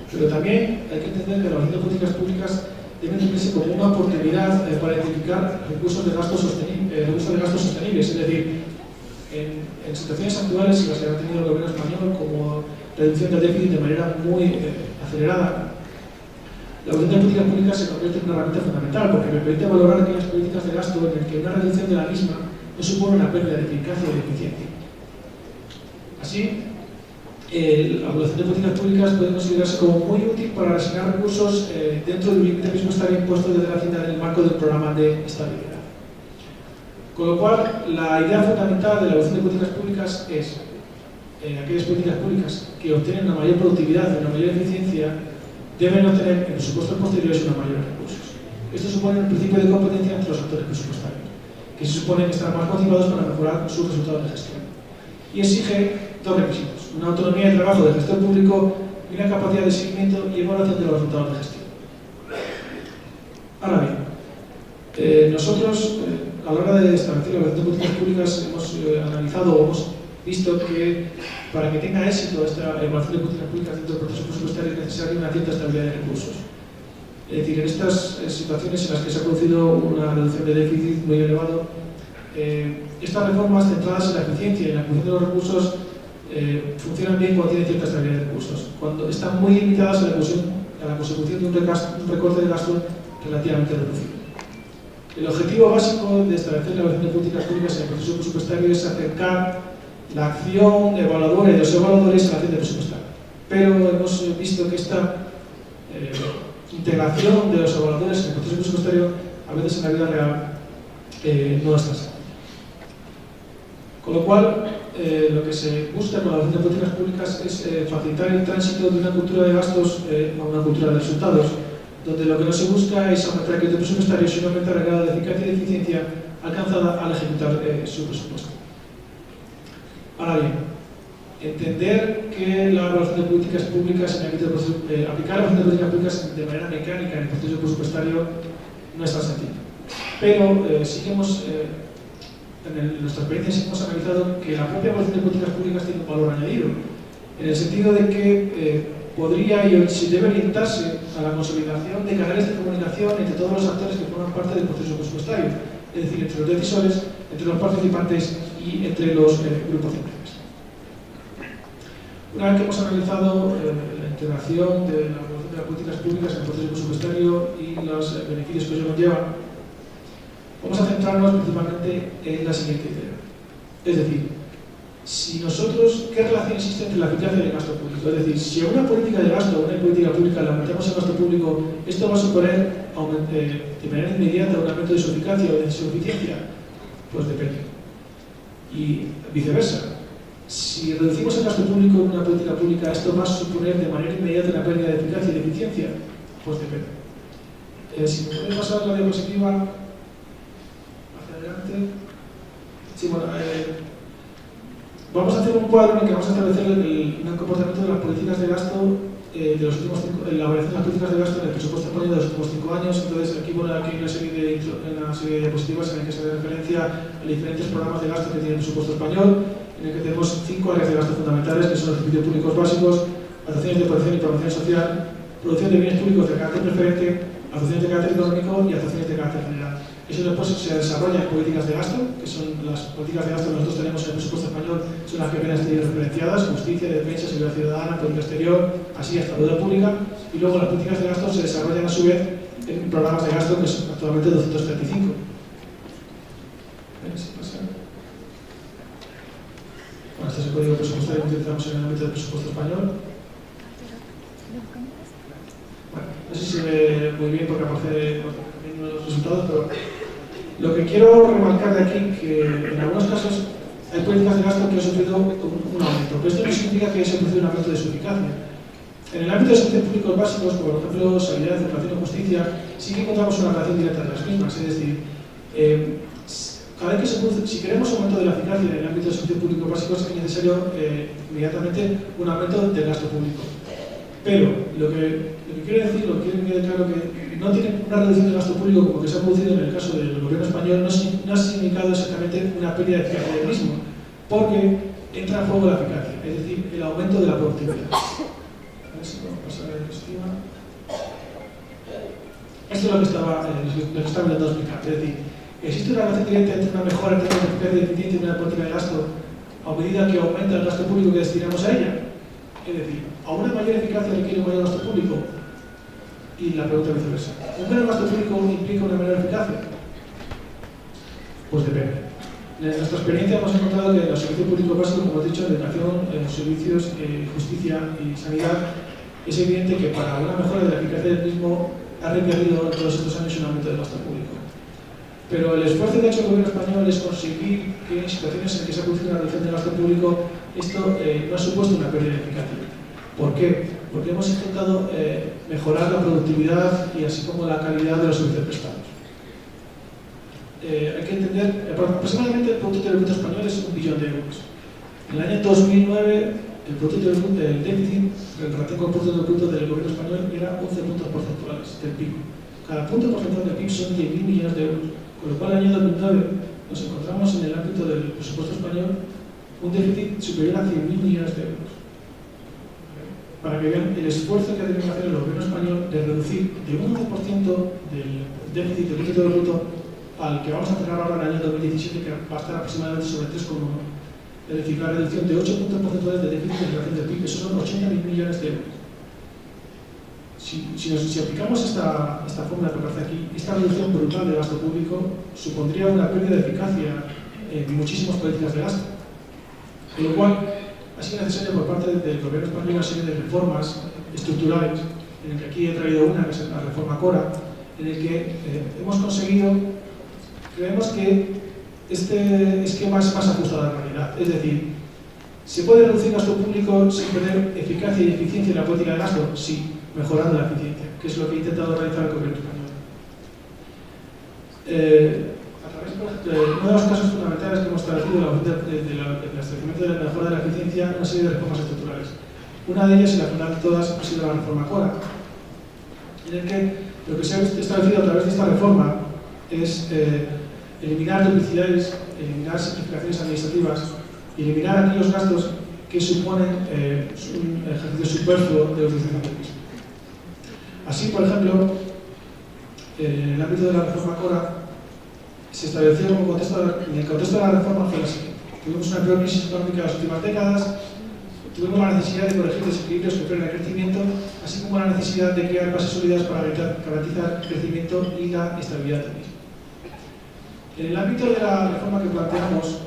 Pero también hay que entender que la evaluación de políticas públicas debe entenderse como una oportunidad para identificar recursos de gasto sostenibles, es decir, en situaciones actuales en las que ha tenido el gobierno español como reducción del déficit de manera muy acelerada, la evaluación de políticas públicas se convierte en una herramienta fundamental porque me permite valorar aquellas políticas de gasto en las que una reducción de la misma no supone una pérdida de eficacia y de eficiencia. Así, la evaluación de políticas públicas puede considerarse como muy útil para asignar recursos dentro del límite presupuestario impuesto desde la Hacienda en el marco del programa de estabilidad. Con lo cual, la idea fundamental de la evaluación de políticas públicas es aquellas políticas públicas que obtienen una mayor productividad y una mayor eficiencia deben obtener en presupuestos posteriores una mayor recursos. Esto supone un principio de competencia entre los actores presupuestarios, que se supone que están más motivados para mejorar sus resultados de gestión. Y exige dos requisitos: una autonomía de trabajo del gestor público y una capacidad de seguimiento y evaluación de los resultados de gestión. Ahora bien, nosotros a la hora de establecer la evaluación de políticas públicas hemos analizado o hemos visto que para que tenga éxito esta evaluación de políticas públicas dentro del proceso presupuestario es necesaria una cierta estabilidad de recursos. Es decir, en estas situaciones en las que se ha producido una reducción de déficit muy elevado, estas reformas centradas en la eficiencia y en la ejecución de los recursos funcionan bien cuando tienen cierta estabilidad de recursos. Cuando están muy limitadas a la consecución de un recorte de gasto relativamente reducido. El objetivo básico de establecer la evaluación de políticas públicas en el proceso presupuestario es acercar la acción evaluadora y de los evaluadores a la acción de presupuestario. Pero hemos visto que esta integración de los evaluadores en el proceso presupuestario a veces en la vida real no es tan sencillo. Con lo cual, lo que se busca con la evaluación de políticas públicas es facilitar el tránsito de una cultura de gastos a una cultura de resultados, donde lo que no se busca es aumentar el crédito presupuestario, sino aumentar el grado de eficacia y de eficiencia alcanzada al ejecutar su presupuesto. Ahora bien, entender que la evaluación de políticas públicas en el ámbito del proceso, aplicar la evaluación de políticas públicas de manera mecánica en el proceso presupuestario no es tan sencillo. Pero sí que en nuestra experiencia sí hemos analizado que la propia evaluación de políticas públicas tiene un valor añadido, en el sentido de que podría y se debe orientarse a la consolidación de canales de comunicación entre todos los actores que forman parte del proceso presupuestario, es decir, entre los decisores, entre los participantes y entre los grupos de interés. Una vez que hemos analizado la integración de la evaluación de las políticas públicas en el proceso presupuestario y los beneficios que ello conlleva, vamos a centrarnos principalmente en la siguiente idea. Es decir, si nosotros, ¿qué relación existe entre la eficacia del gasto público? Es decir, si a una política de gasto o una política pública le aumentamos el gasto público, ¿esto va a suponer de manera inmediata un aumento de su eficacia o de su eficiencia? Pues depende. Y viceversa. Si reducimos el gasto público en una política pública, ¿esto va a suponer de manera inmediata una pérdida de eficacia y de eficiencia? Pues depende. Si me pueden pasar la diapositiva hacia adelante. Sí, bueno, vamos a hacer un cuadro en el que vamos a establecer el comportamiento de las políticas de gasto de los últimos la variación de las políticas de gasto en el presupuesto español de los últimos 5 años. Entonces, aquí pone aquí una serie de diapositivas en las que se hace referencia a diferentes programas de gasto que tiene el presupuesto español, en el que tenemos 5 áreas de gasto fundamentales, que son los servicios públicos básicos, actuaciones de protección y promoción social, producción de bienes públicos de carácter preferente, actuaciones de carácter económico y actuaciones de carácter general. Eso después se desarrolla en políticas de gasto, que son las políticas de gasto que nosotros tenemos en el presupuesto español, son las que apenas tienen referenciadas: justicia, defensa, seguridad ciudadana, política exterior, así hasta deuda pública. Y luego las políticas de gasto se desarrollan a su vez en programas de gasto, que son actualmente 235. Bueno, este es el código presupuestario que utilizamos en el ámbito del presupuesto español. Bueno, no sé si se ve muy bien porque aparece los resultados, pero lo que quiero remarcar de aquí que en algunos casos hay políticas de gasto que han sufrido un aumento, pero esto no significa que se produce un aumento de su eficacia. En el ámbito de servicios públicos básicos, como por ejemplo sanidad, educación o justicia, sí que encontramos una relación directa de las mismas, es decir, cada vez que se produce, si queremos aumento de la eficacia en el ámbito de servicios públicos básicos, es necesario inmediatamente un aumento del gasto público. Pero lo que quiero decir, lo que quiero que quede claro, que no tiene una reducción del gasto público como que se ha producido en el caso del gobierno español, no ha significado exactamente una pérdida de eficacia del mismo, porque entra en juego la eficacia, es decir, el aumento de la productividad. A ver si puedo pasar a la diapositiva. Esto es lo que estaba intentando explicar, es decir, existe una relación directa entre una mejora en términos de eficacia y eficiencia de una política de gasto a medida que aumenta el gasto público que destinamos a ella. Es decir, a una mayor eficacia requiere un mayor gasto público y la pregunta viceversa. ¿Un menor gasto público implica una menor eficacia? Pues depende. En nuestra experiencia hemos encontrado que los servicios públicos básicos, como he dicho, educación, servicios, justicia y sanidad, es evidente que para una mejora de la eficacia del mismo ha requerido todos estos años un aumento del gasto público. Pero el esfuerzo que ha hecho el gobierno español es conseguir que en situaciones en que se ha producido una reducción del gasto público, esto no ha supuesto una pérdida de eficacia. ¿Por qué? Porque hemos intentado mejorar la productividad y así como la calidad de los servicios prestados. Hay que entender, aproximadamente el Producto Interior Bruto español es 1 billón de euros. En el año 2009, el déficit en relación con el Producto Interior Bruto del gobierno español era 11 puntos porcentuales del PIB. Cada punto porcentual del PIB son 10.000 millones de euros. Con lo cual, en el año 2009 nos encontramos en el ámbito del presupuesto español un déficit superior a 100.000 millones de euros. Para que vean el esfuerzo que ha tenido que hacer el gobierno español de reducir de un 11% del déficit del Producto Bruto al que vamos a tener ahora en el año 2017, que va a estar aproximadamente sobre 3,1. Es decir, la reducción de 8 puntos porcentuales de déficit en relación del PIB, que son 80.000 millones de euros. Si aplicamos esta fórmula que aparece aquí, esta reducción brutal del gasto público supondría una pérdida de eficacia en muchísimas políticas de gasto. Con lo cual, ha sido necesario por parte del gobierno español una serie de reformas estructurales, en el que aquí he traído una, que es la reforma Cora, en el que hemos conseguido, creemos que este esquema es más ajustado a la realidad. Es decir, ¿se puede reducir gasto público sin perder eficacia y eficiencia en la política de gasto? Sí, mejorando la eficiencia, que es lo que ha intentado realizar el gobierno español. A través de uno de los casos fundamentales que hemos establecido del establecimiento de la mejora de la eficiencia, una serie de reformas estructurales. Una de ellas, y la fundamental de todas, ha sido la reforma Cora, en el que lo que se ha establecido a través de esta reforma es eliminar duplicidades, eliminar simplificaciones administrativas y eliminar aquellos gastos que suponen un ejercicio superfluo de los utilización del mismo. Así, por ejemplo, en el ámbito de la reforma Cora, se estableció en el contexto de la reforma fue la siguiente. Tuvimos una peor crisis económica en las últimas décadas, tuvimos la necesidad de corregir desequilibrios que frenan el crecimiento, así como la necesidad de crear bases sólidas para garantizar el crecimiento y la estabilidad del mismo. En el ámbito de la reforma que planteamos,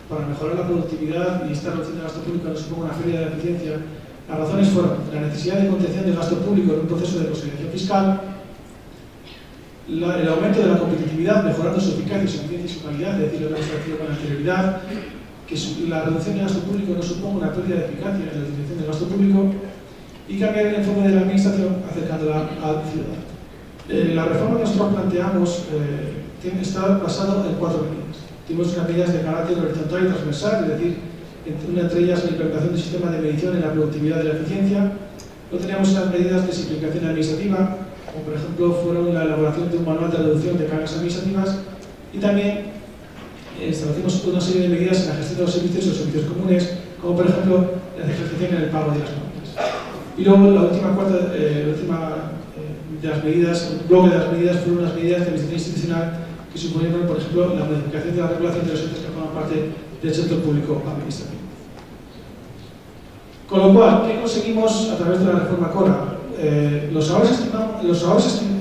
para mejorar la productividad y esta reducción del gasto público no suponga una pérdida de eficiencia, las razones fueron la necesidad de contención del gasto público en un proceso de consolidación fiscal, el aumento de la competitividad, mejorando su eficacia, su eficiencia y su calidad, es decir, lo que hemos establecido con anterioridad, que la reducción del gasto público no suponga una pérdida de eficacia en la utilización del gasto público, y cambiar el enfoque de la administración acercándola al ciudadano. La reforma que nosotros planteamos está basada en 4 medidas. Tenemos unas medidas de carácter horizontal y transversal, es decir, entre ellas la implementación del sistema de medición en la productividad y la eficiencia. Luego teníamos unas medidas de simplificación administrativa, como por ejemplo fueron la elaboración de un manual de reducción de cargas administrativas, y también establecimos una serie de medidas en la gestión de los servicios y los servicios comunes, como por ejemplo la eficientización en el pago de las nóminas. Y luego la última de las medidas, el bloque de las medidas, fueron unas medidas de administración institucional que suponieron, por ejemplo, la modificación de la regulación de los entes que forman parte del sector público administrativo. Con lo cual, ¿qué conseguimos a través de la reforma Cora? Los ahorros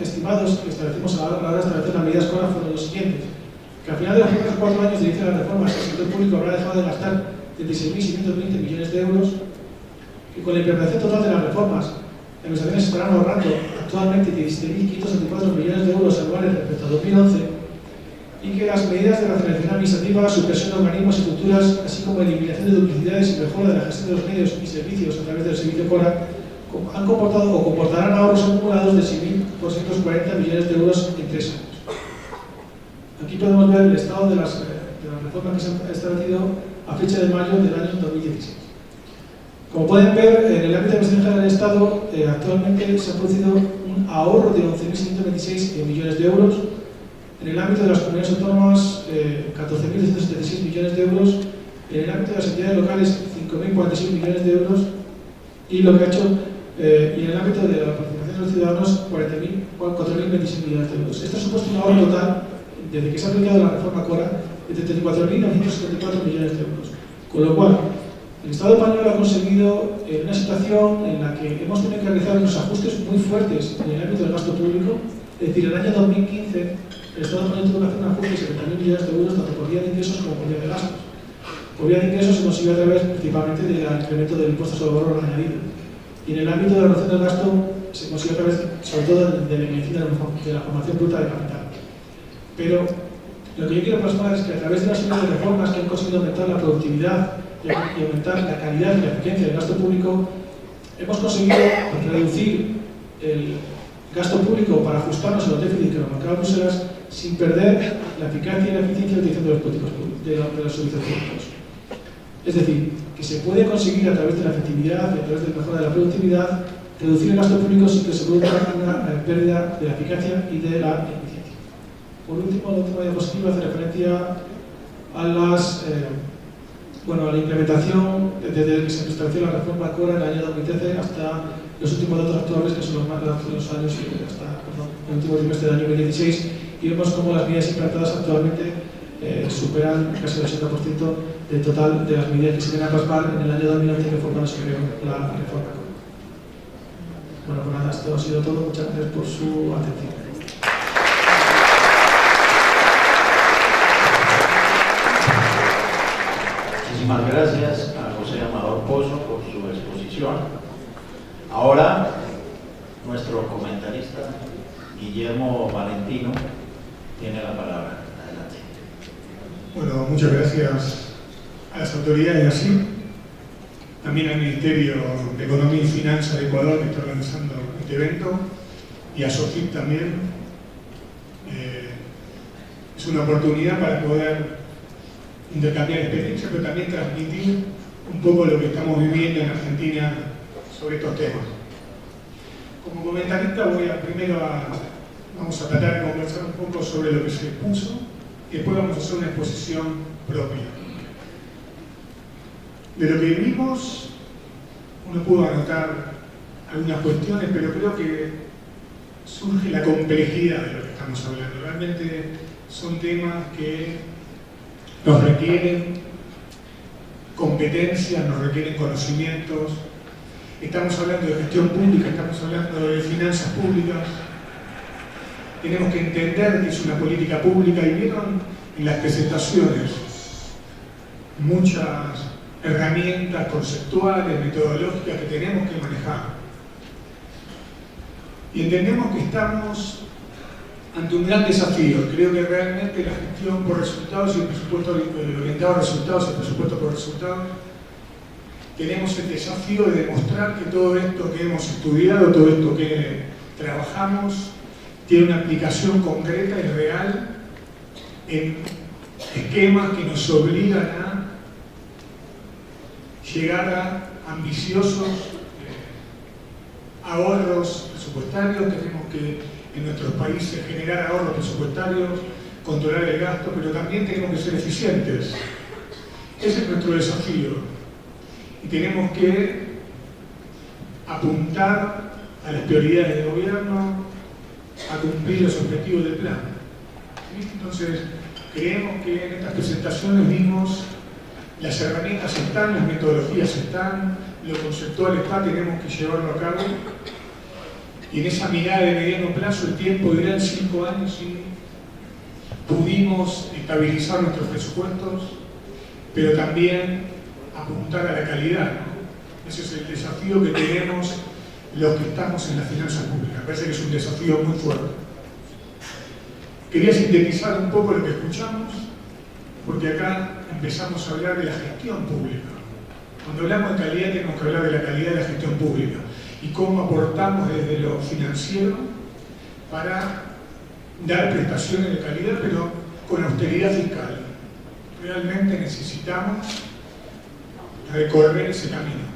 estimados que establecimos a la hora de establecer las medidas Cora fueron los siguientes: que al final de los primeros 4 años de inicio de la reforma, el sector público habrá dejado de gastar 36.620 millones de euros, que con la implementación total de las reformas las administraciones estarán ahorrando actualmente 17.574 millones de euros anuales respecto a 2011 y que las medidas de racionalización administrativa, supresión de organismos y estructuras, así como eliminación de duplicidades y mejora de la gestión de los medios y servicios a través del servicio Cora, han comportado o comportarán ahorros acumulados de 6.240 millones de euros en 3 años. Aquí podemos ver el estado de las reformas que se han establecido a fecha de mayo del año 2016. Como pueden ver, en el ámbito de la Administración General del Estado, actualmente se ha producido un ahorro de 11.626 millones de euros. En el ámbito de las comunidades autónomas, 14.276 millones de euros. En el ámbito de las entidades locales, 5.046 millones de euros. Y lo que ha hecho, y en el ámbito de la participación de los ciudadanos, 4.026 millones de euros. Esto ha supuesto un ahorro total, desde que se ha aplicado la reforma Cora, de 34.974 millones de euros. Con lo cual, el Estado español ha conseguido, en una situación en la que hemos tenido que realizar unos ajustes muy fuertes en el ámbito del gasto público, es decir, en el año 2015, el Estado español tuvo que hacer un ajuste de 70.000 millones de euros, tanto por vía de ingresos como por vía de gastos. Por vía de ingresos se consiguió a través principalmente del incremento del impuesto sobre el valor añadido. Y en el ámbito de la reducción del gasto se consiguió a través, sobre todo, de la medicina de la formación bruta de capital. Pero lo que yo quiero plasmar es que a través de una serie de reformas que han conseguido aumentar la productividad y aumentar la calidad y la eficiencia del gasto público, hemos conseguido reducir el gasto público para ajustarnos a los déficits que nos marcaba Bruselas sin perder la eficacia y la eficiencia de la utilización de los políticos de los servicios públicos. Es decir, que se puede conseguir a través de la efectividad y a través de la mejora de la productividad reducir el gasto público sin que se produzca una pérdida de la eficacia y de la eficiencia. Por último, la última diapositiva hace referencia a las a la implementación desde que se estableció la reforma Cora en el año 2013 hasta los últimos datos actuales, que son los años hasta el último trimestre del año 2016, y vemos cómo las medidas implantadas actualmente superan casi el 80% del total de las medidas que se vienen a plasmar en el año 2011, que fue cuando se creó la reforma Cora. Bueno, pues nada, esto ha sido todo. Muchas gracias por su atención. Muchísimas gracias a José Amador Pozo por su exposición. Ahora, nuestro comentarista, Guillermo Valentino, tiene la palabra. Adelante. Bueno, muchas gracias a las autoridades de ASIM, también al Ministerio de Economía y Finanzas de Ecuador, que está organizando este evento, y a SOFIP también. Es una oportunidad para poder intercambiar experiencias, pero también transmitir un poco lo que estamos viviendo en Argentina sobre estos temas. Como comentarista vamos a tratar de conversar un poco sobre lo que se expuso y después vamos a hacer una exposición propia. De lo que vimos, uno pudo anotar algunas cuestiones, pero creo que surge la complejidad de lo que estamos hablando. Realmente son temas que nos requieren competencias, nos requieren conocimientos. Estamos hablando de gestión pública, estamos hablando de finanzas públicas. Tenemos que entender que es una política pública, y vieron en las presentaciones muchas herramientas conceptuales, metodológicas que tenemos que manejar. Y entendemos que estamos ante un gran desafío. Creo que realmente la gestión por resultados y el presupuesto orientado a resultados y el presupuesto por resultados, tenemos el desafío de demostrar que todo esto que hemos estudiado, todo esto que trabajamos, tiene una aplicación concreta y real en esquemas que nos obligan a llegar a ambiciosos ahorros presupuestarios. Tenemos que en nuestros países generar ahorros presupuestarios, controlar el gasto, pero también tenemos que ser eficientes. Ese es nuestro desafío. Y tenemos que apuntar a las prioridades del gobierno, a cumplir los objetivos del plan. Entonces, creemos que en estas presentaciones vimos las herramientas están, las metodologías están, lo conceptual está, tenemos que llevarlo a cabo. Y en esa mirada de mediano plazo, el tiempo dirá en 5 años y pudimos estabilizar nuestros presupuestos, pero también apuntar a la calidad, ¿no? Ese es el desafío que tenemos los que estamos en las finanzas públicas. Me parece que es un desafío muy fuerte. Quería sintetizar un poco lo que escuchamos, porque acá empezamos a hablar de la gestión pública. Cuando hablamos de calidad tenemos que hablar de la calidad de la gestión pública y cómo aportamos desde lo financiero para dar prestaciones de calidad, pero con austeridad fiscal. Realmente necesitamos recorrer ese camino.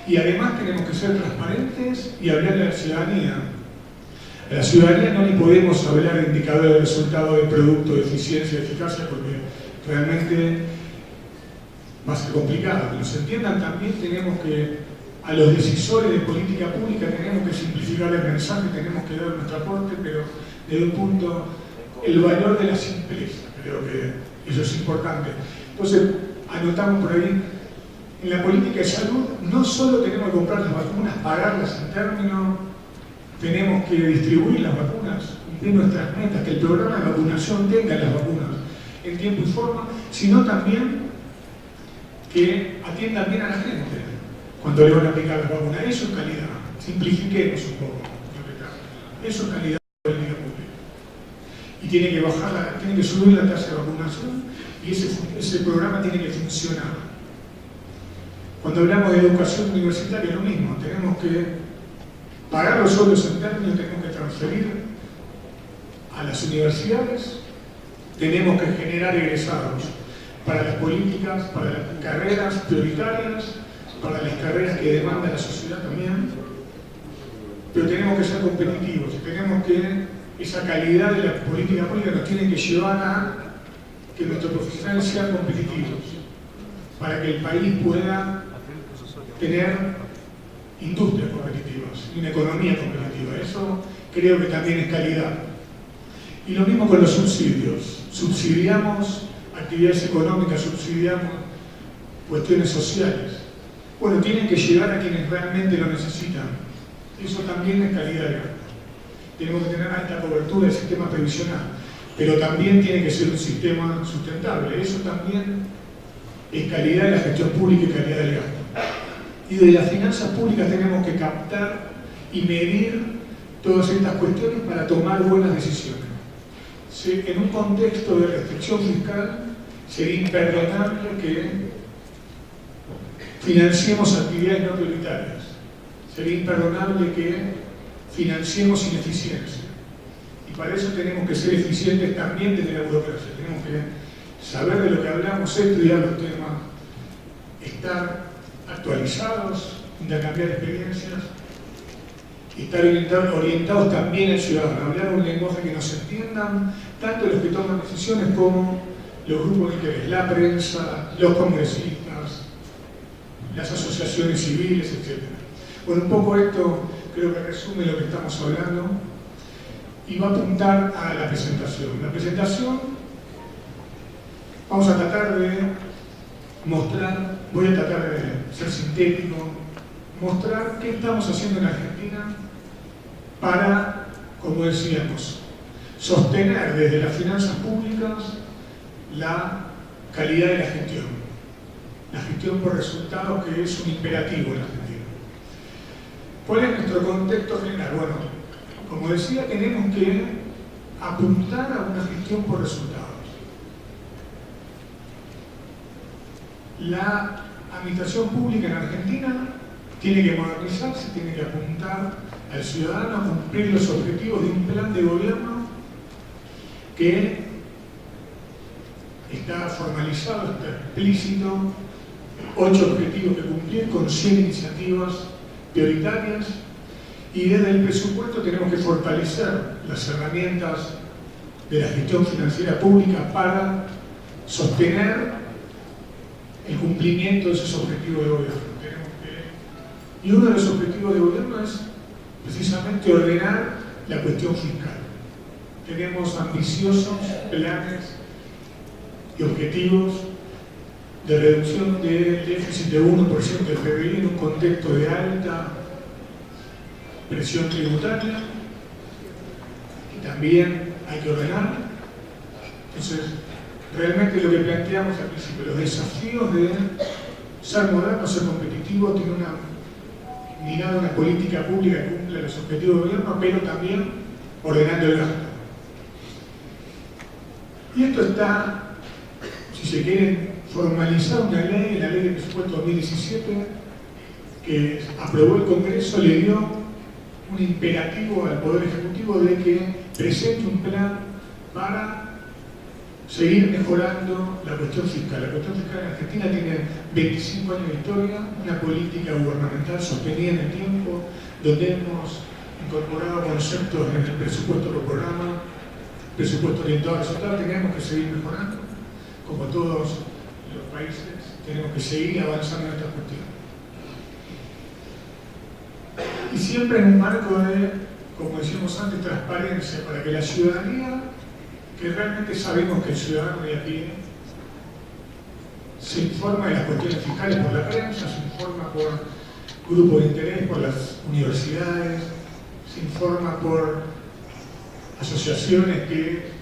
Y además tenemos que ser transparentes y hablarle a la ciudadanía. A la ciudadanía no le podemos hablar de indicadores de resultado, de producto, de eficiencia, de eficacia, porque realmente va a ser complicado. Que nos entiendan también, tenemos que, a los decisores de política pública, tenemos que simplificar el mensaje, tenemos que dar nuestro aporte, pero desde un punto, el valor de la simpleza, creo que eso es importante. Entonces, anotamos por ahí, en la política de salud, no solo tenemos que comprar las vacunas, pagarlas en términos, tenemos que distribuir las vacunas, cumplir nuestras metas, que el programa de vacunación tenga las vacunas en tiempo y forma, sino también que atiendan bien a la gente cuando le van a aplicar las vacunas. Eso es calidad. Simplifiquemos un poco. Eso es calidad de política pública. Y tiene que bajar, tiene que subir la tasa de vacunación y ese programa tiene que funcionar. Cuando hablamos de educación universitaria, lo mismo. Tenemos que pagar los sueldos en términos, tenemos que transferir a las universidades, tenemos que generar egresados para las políticas, para las carreras prioritarias, para las carreras que demanda la sociedad también, pero tenemos que ser competitivos, tenemos que, esa calidad de la política pública nos tiene que llevar a que nuestros profesionales sean competitivos, para que el país pueda tener industrias competitivas y una economía competitiva. Eso creo que también es calidad. Y lo mismo con los subsidios. Subsidiamos actividades económicas, subsidiamos cuestiones sociales. Bueno, tienen que llegar a quienes realmente lo necesitan. Eso también es calidad de gasto. Tenemos que tener alta cobertura del sistema previsional, pero también tiene que ser un sistema sustentable. Eso también es calidad de la gestión pública y calidad del gasto. Y de las finanzas públicas tenemos que captar y medir todas estas cuestiones para tomar buenas decisiones. En un contexto de restricción fiscal sería imperdonable que financiemos actividades no prioritarias. Sería imperdonable que financiemos ineficiencia. Y para eso tenemos que ser eficientes también desde la burocracia. Tenemos que saber de lo que hablamos, estudiar los temas, estar actualizados, intercambiar experiencias, y estar orientados también al ciudadano, hablar un lenguaje que nos entiendan tanto los que toman decisiones como los grupos de interés, la prensa, los congresistas, las asociaciones civiles, etc. Bueno, un poco esto creo que resume lo que estamos hablando y va a apuntar a la presentación. La presentación vamos a tratar de mostrar, voy a tratar de ser sintético, mostrar qué estamos haciendo en Argentina para, como decíamos, sostener desde las finanzas públicas la calidad de la gestión por resultados, que es un imperativo en Argentina. ¿Cuál es nuestro contexto general? Bueno, como decía, tenemos que apuntar a una gestión por resultados. La administración pública en Argentina tiene que modernizarse, tiene que apuntar al ciudadano a cumplir los objetivos de un plan de gobierno que está formalizado, está explícito, 8 objetivos que cumplir con 100 iniciativas prioritarias, y desde el presupuesto tenemos que fortalecer las herramientas de la gestión financiera pública para sostener el cumplimiento de esos objetivos de gobierno. Y uno de los objetivos de gobierno es precisamente ordenar la cuestión fiscal. Tenemos ambiciosos planes y objetivos de reducción del déficit de 1% del PBI en un contexto de alta presión tributaria, que también hay que ordenar. Entonces, realmente lo que planteamos al principio, los desafíos de ser moderno, ser competitivo, tiene una mirando una política pública que cumpla los objetivos del gobierno, pero también ordenando el gasto. Y esto está, si se quiere, formalizar una ley, la ley de presupuesto 2017, que aprobó el Congreso, le dio un imperativo al Poder Ejecutivo de que presente un plan para seguir mejorando la cuestión fiscal. La cuestión fiscal en Argentina tiene 25 años de historia, una política gubernamental sostenida en el tiempo, donde hemos incorporado conceptos en el presupuesto por programa, presupuesto orientado a resultados. Tenemos que seguir mejorando, como todos los países, tenemos que seguir avanzando en esta cuestión. Y siempre en un marco de, como decíamos antes, transparencia, para que la ciudadanía, que realmente sabemos que el ciudadano de a pie se informa de las cuestiones fiscales por la prensa, se informa por grupos de interés, por las universidades, se informa por asociaciones que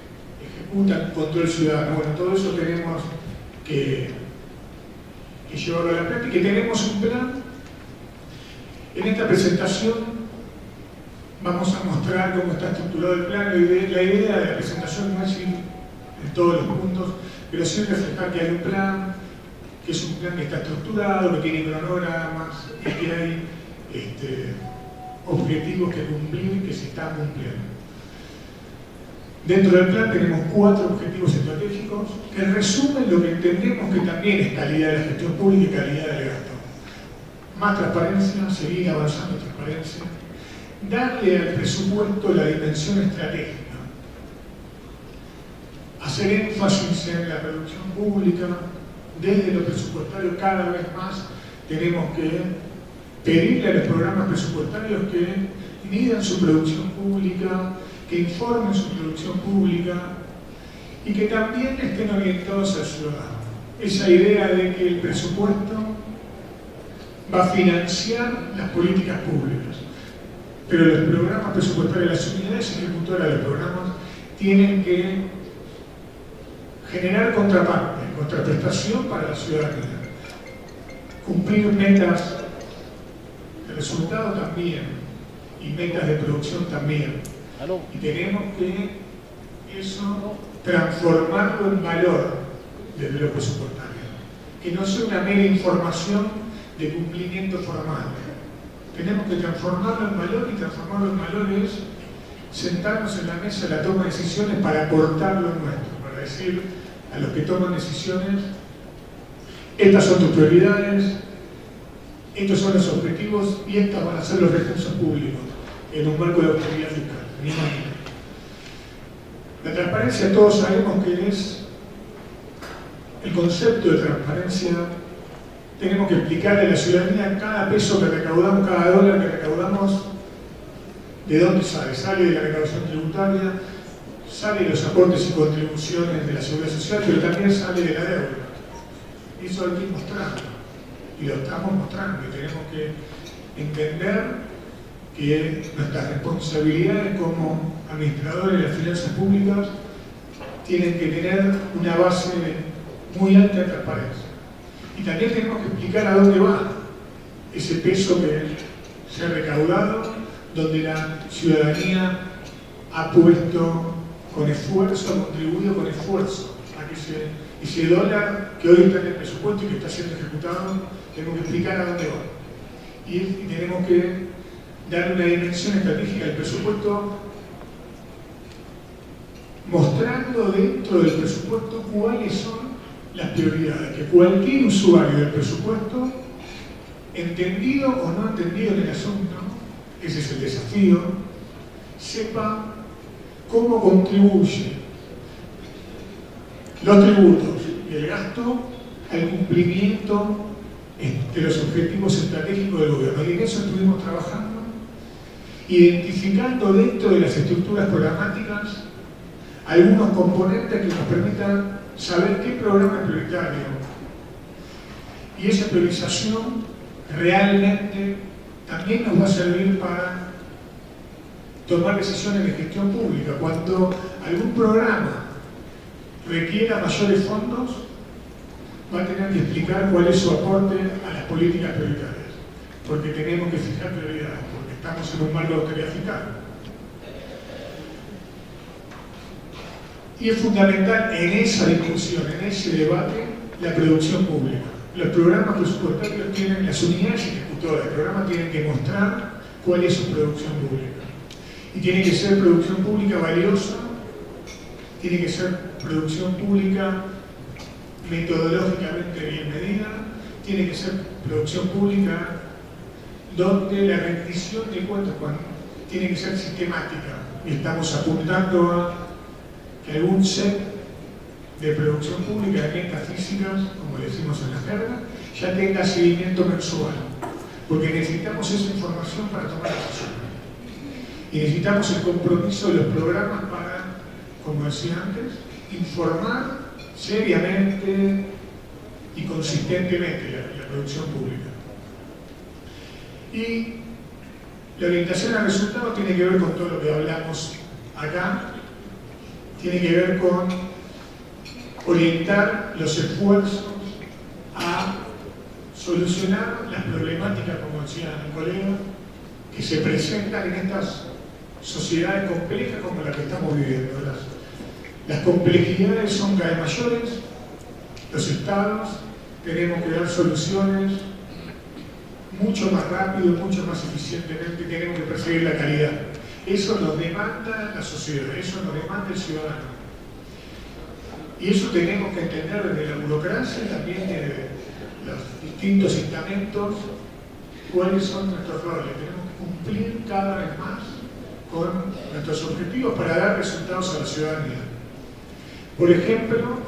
ejecutan control ciudadano. Bueno, todo eso tenemos que llevarlo a la práctica y tenemos un plan. En esta presentación vamos a mostrar cómo está estructurado el plan. La idea de la presentación no es ir en todos los puntos, pero sí reflejar que hay un plan, que es un plan que está estructurado, que tiene cronogramas, que hay objetivos que cumplir, que se están cumpliendo. Dentro del plan tenemos 4 objetivos estratégicos que resumen lo que entendemos que también es calidad de la gestión pública y calidad del gasto. Más transparencia, seguir avanzando en transparencia, darle al presupuesto la dimensión estratégica, hacer énfasis en la producción pública. Desde lo presupuestario cada vez más tenemos que pedirle a los programas presupuestarios que midan su producción pública, que informen su producción pública y que también estén orientados al ciudadano. Esa idea de que el presupuesto va a financiar las políticas públicas, pero los programas presupuestarios, las unidades ejecutoras de los programas tienen que generar contraprestación para la ciudadanía, cumplir metas de resultado también y metas de producción también. Y tenemos que eso transformarlo en valor desde lo presupuestario, que no sea una mera información de cumplimiento formal. Tenemos que transformarlo en valor, y transformarlo en valor es sentarnos en la mesa de la toma de decisiones para aportar lo nuestro, para decir a los que toman decisiones: estas son tus prioridades, estos son los objetivos y estos van a ser los recursos públicos en un marco de austeridad fiscal. Ni más ni menos. La transparencia, todos sabemos que es el concepto de transparencia. Tenemos que explicarle a la ciudadanía cada peso que recaudamos, cada dólar que recaudamos, de dónde sale. Sale de la recaudación tributaria, sale de los aportes y contribuciones de la seguridad social, pero también sale de la deuda. Eso hay que ir mostrando, y lo estamos mostrando, y tenemos que entender que nuestras responsabilidades como administradores de las finanzas públicas tienen que tener una base muy alta de transparencia. Y también tenemos que explicar a dónde va ese peso que se ha recaudado, donde la ciudadanía ha puesto con esfuerzo, ha contribuido con esfuerzo a que ese dólar que hoy está en el presupuesto y que está siendo ejecutado, tenemos que explicar a dónde va. Y tenemos que darle una dimensión estratégica al presupuesto, mostrando dentro del presupuesto cuáles son las prioridades, que cualquier usuario del presupuesto, entendido o no entendido en el asunto, ese es el desafío, sepa cómo contribuye los tributos y el gasto al cumplimiento de los objetivos estratégicos del gobierno. Y en eso estuvimos trabajando, identificando dentro de las estructuras programáticas algunos componentes que nos permitan saber qué programa es prioritario. Y esa priorización realmente también nos va a servir para tomar decisiones de gestión pública. Cuando algún programa requiera mayores fondos, va a tener que explicar cuál es su aporte a las políticas prioritarias. porque tenemos que fijar prioridades, porque estamos en un marco de austeridad fiscal. Y es fundamental en esa discusión, en ese debate, la producción pública. Los programas presupuestarios tienen, las unidades ejecutoras del programa tienen que mostrar cuál es su producción pública. Y tiene que ser producción pública valiosa, tiene que ser producción pública metodológicamente bien medida, tiene que ser producción pública donde la rendición de cuentas tiene que ser sistemática. Y estamos apuntando a que algún set de producción pública de rentas físicas, como le decimos en la jerga, ya tenga seguimiento mensual, porque necesitamos esa información para tomar decisiones. Y necesitamos el compromiso de los programas para, como decía antes, informar seriamente y consistentemente la producción pública. Y la orientación al resultado tiene que ver con todo lo que hablamos acá, tiene que ver con orientar los esfuerzos a solucionar las problemáticas, como decía mi colega, que se presentan en estas sociedades complejas como la que estamos viviendo. Las complejidades son cada vez mayores, los estados tenemos que dar soluciones mucho más rápido, mucho más eficientemente, tenemos que perseguir la calidad. Eso nos demanda la sociedad, eso nos demanda el ciudadano. Y eso tenemos que entender desde la burocracia y también de los distintos estamentos cuáles son nuestros roles. Tenemos que cumplir cada vez más con nuestros objetivos para dar resultados a la ciudadanía. Por ejemplo,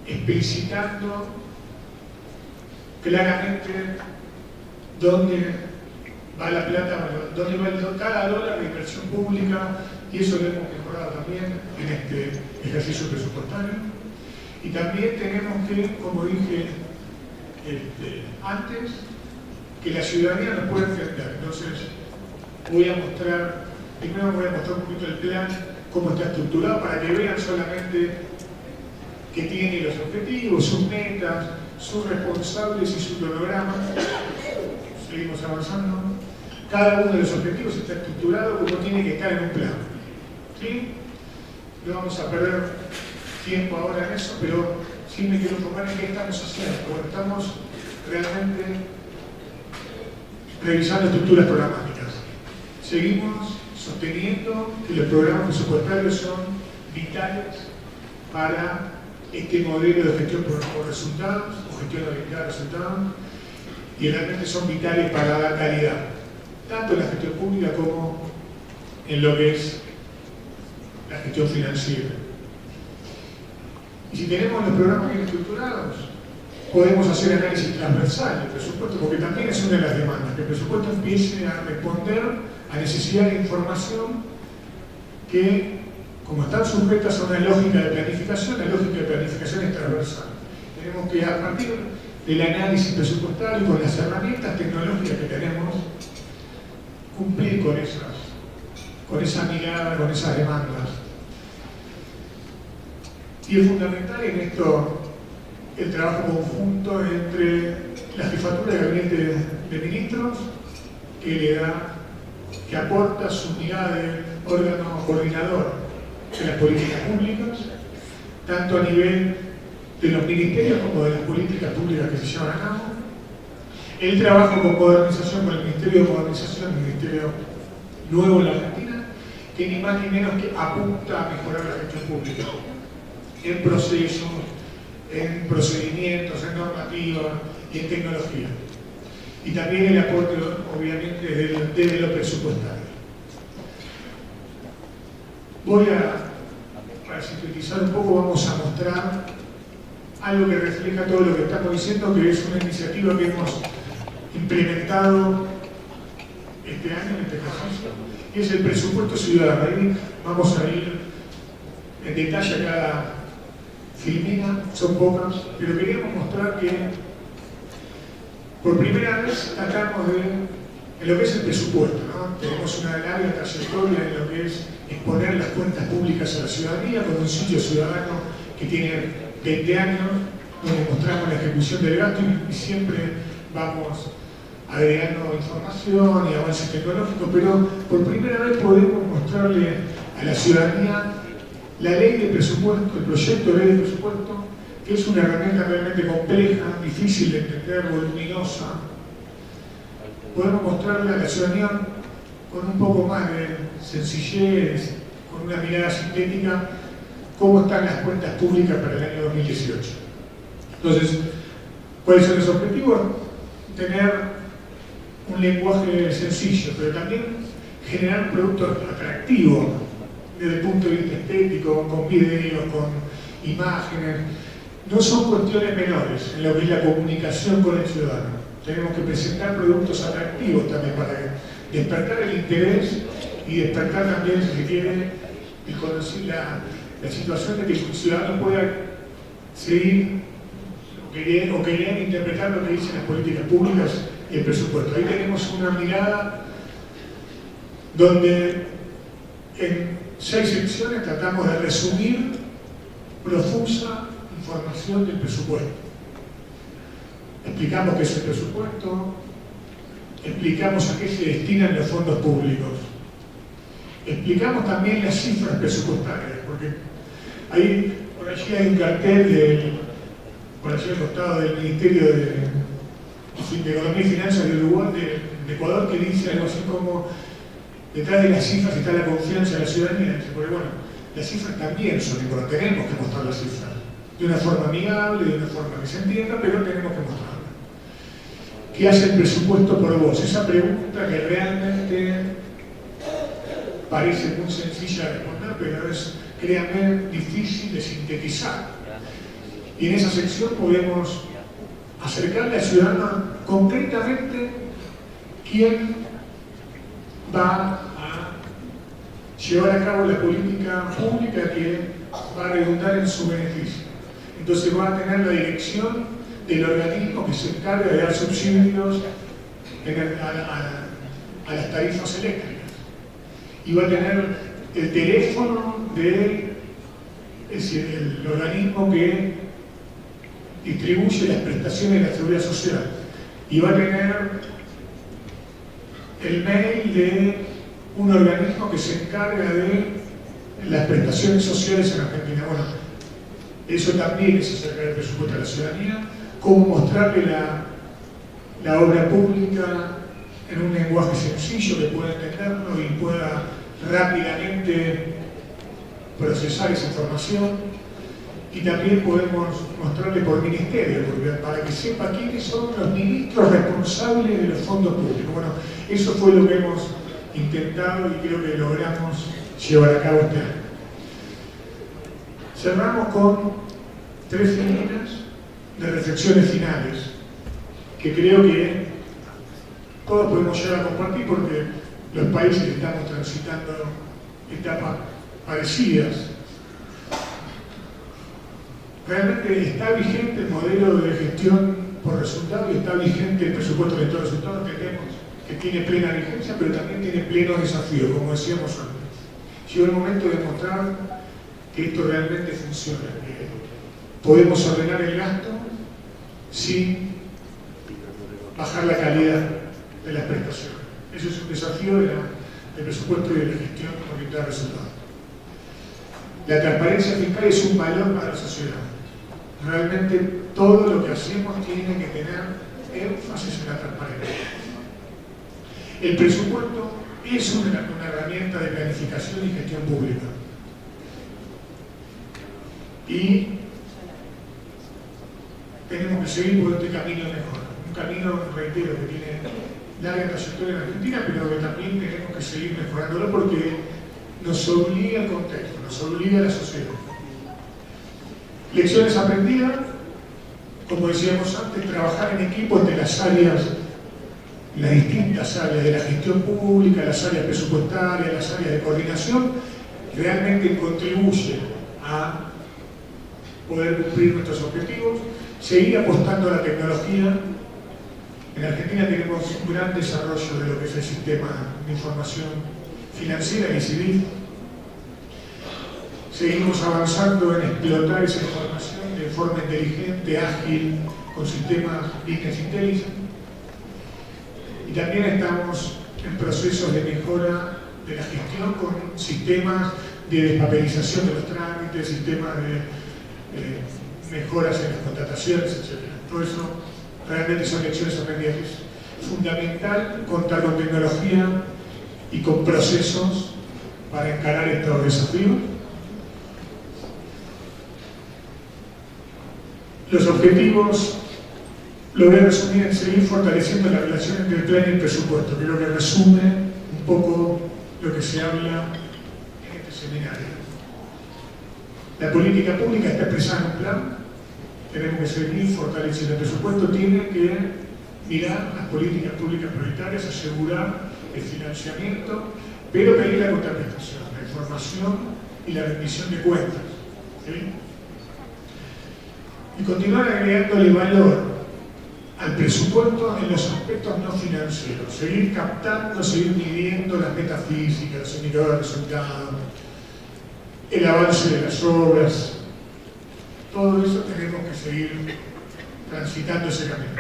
explicitando claramente dónde va la plata, dónde va cada dólar de inversión pública, y eso lo hemos mejorado también en este ejercicio presupuestario. Y también tenemos que, como dije antes, que la ciudadanía nos pueda entender. Entonces, primero voy a mostrar un poquito el plan, cómo está estructurado, para que vean solamente que tiene los objetivos, sus metas, sus responsables y su cronograma. Seguimos avanzando. Cada uno de los objetivos está estructurado como tiene que estar en un plan. ¿Sí? No vamos a perder tiempo ahora en eso, pero sí me quiero enfocar en qué estamos haciendo. Bueno, estamos realmente revisando estructuras programáticas. Seguimos sosteniendo que los programas presupuestarios son vitales para este modelo de gestión por resultados, o gestión orientada a resultados, y realmente son vitales para dar calidad, tanto en la gestión pública como en lo que es la gestión financiera. Y si tenemos los programas bien estructurados, podemos hacer análisis transversal del presupuesto, porque también es una de las demandas, que el presupuesto empiece a responder a necesidades de información que, como están sujetas a una lógica de planificación, la lógica de planificación es transversal. Tenemos que, a partir del análisis presupuestario, con las herramientas tecnológicas que tenemos, cumplir con esa mirada, con esas demandas. Y es fundamental en esto el trabajo conjunto entre la jefatura de gabinete de ministros, que aporta su mirada de órgano coordinador de las políticas públicas, tanto a nivel de los ministerios como de las políticas públicas que se llevan a cabo. El trabajo con modernización, con el Ministerio de Modernización, el Ministerio nuevo en la Argentina, que ni más ni menos que apunta a mejorar la gestión pública en procesos, en procedimientos, en normativa y en tecnología. Y también el aporte, obviamente, desde lo presupuestario. Para sintetizar un poco, vamos a mostrar algo que refleja todo lo que estamos diciendo, que es una iniciativa que hemos implementado este año, en este ejercicio, que es el presupuesto ciudadano. Ahí vamos a ir en detalle a cada filmina, son pocas, pero queríamos mostrar que por primera vez tratamos en lo que es el presupuesto, ¿no? Tenemos una larga trayectoria en lo que es exponer las cuentas públicas a la ciudadanía, con un sitio ciudadano que tiene 20 años, donde mostramos la ejecución del gasto y siempre vamos agregando información y avances tecnológicos, pero por primera vez podemos mostrarle a la ciudadanía la ley de presupuesto, el proyecto de ley de presupuesto, que es una herramienta realmente compleja, difícil de entender, voluminosa. Podemos mostrarle a la ciudadanía con un poco más de sencillez, con una mirada sintética, cómo están las cuentas públicas para el año 2018. Entonces, ¿cuáles son los objetivos? Tener un lenguaje sencillo, pero también generar un producto atractivo desde el punto de vista estético, con videos, con imágenes. No son cuestiones menores en lo que es la comunicación con el ciudadano. Tenemos que presentar productos atractivos también para despertar el interés y despertar también, si se quiere, el conocer la situación de que el ciudadano pueda seguir o querer interpretar lo que dicen las políticas públicas y el presupuesto. Ahí tenemos una mirada donde en 6 secciones tratamos de resumir profusa información del presupuesto. Explicamos qué es el presupuesto, explicamos a qué se destinan los fondos públicos, explicamos también las cifras presupuestarias, porque ahí, por allí hay un cartel por allí al costado del Ministerio de Economía y Finanzas de Uruguay, de Ecuador, que dice algo así como: detrás de las cifras está la confianza de la ciudadanía. Porque bueno, las cifras también son importantes, tenemos que mostrar las cifras de una forma amigable, de una forma que se entienda, pero tenemos que mostrarlas. ¿Qué hace el presupuesto por vos? Esa pregunta que realmente parece muy sencilla de responder, pero es, créanme, difícil de sintetizar. Y en esa sección podemos acercarle al ciudadano concretamente quién va a llevar a cabo la política pública que va a redundar en su beneficio. Entonces va a tener la dirección del organismo que se encarga de dar subsidios a las tarifas eléctricas. Y va a tener el teléfono del organismo que distribuye las prestaciones de la seguridad social. Y va a tener el mail de un organismo que se encarga de las prestaciones sociales en Argentina. Bueno, eso también es acercar el presupuesto a la ciudadanía, cómo mostrarle la obra pública en un lenguaje sencillo que pueda entenderlo y pueda rápidamente procesar esa información. Y también podemos mostrarle por ministerio, para que sepa quiénes son los ministros responsables de los fondos públicos. Bueno, eso fue lo que hemos intentado y creo que logramos llevar a cabo este año. Cerramos con 3 líneas de reflexiones finales, que creo que todos podemos llegar a compartir porque los países estamos transitando etapas parecidas. Realmente está vigente el modelo de gestión por resultados y está vigente el presupuesto de todos los resultados. Entendemos que tiene plena vigencia, pero también tiene plenos desafíos, como decíamos antes. Llegó el momento de mostrar que esto realmente funciona, que podemos ordenar el gasto sin bajar la calidad de las prestaciones. Eso es un desafío del presupuesto y de la gestión orientada a resultados. La transparencia fiscal es un valor para la sociedad. Realmente todo lo que hacemos tiene que tener énfasis en la transparencia. El presupuesto es una herramienta de planificación y gestión pública. Y tenemos que seguir por este camino mejor. Un camino, reitero, que tiene larga trayectoria en Argentina, pero que también tenemos que seguir mejorándolo porque nos obliga el contexto, nos obliga a la sociedad. Lecciones aprendidas, como decíamos antes, trabajar en equipo entre las áreas, las distintas áreas de la gestión pública, las áreas presupuestarias, las áreas de coordinación, realmente contribuye a poder cumplir nuestros objetivos, seguir apostando a la tecnología. En Argentina tenemos un gran desarrollo de lo que es el sistema de información financiera y civil. Seguimos avanzando en explotar esa información de forma inteligente, ágil, con sistemas business intelligence. y también estamos en procesos de mejora de la gestión con sistemas de despapelización de los trámites, sistemas de mejoras en las contrataciones, etc. Todo eso realmente son lecciones aprendidas. Es fundamental contar con tecnología y con procesos para encarar estos desafíos. Los objetivos lo voy a resumir en seguir fortaleciendo la relación entre el plan y el presupuesto. Creo que resume un poco lo que se habla en este seminario. La política pública está expresada en un plan. Tenemos que seguir fortaleciendo. El presupuesto tiene que mirar las políticas públicas prioritarias, asegurar el financiamiento, pero pedir la contraprestación, la información y la rendición de cuentas. ¿Sí? Y continuar agregándole valor al presupuesto en los aspectos no financieros, seguir captando, seguir midiendo las metafísicas, los indicadores de resultados, el avance de las obras. Todo eso tenemos que seguir transitando ese camino.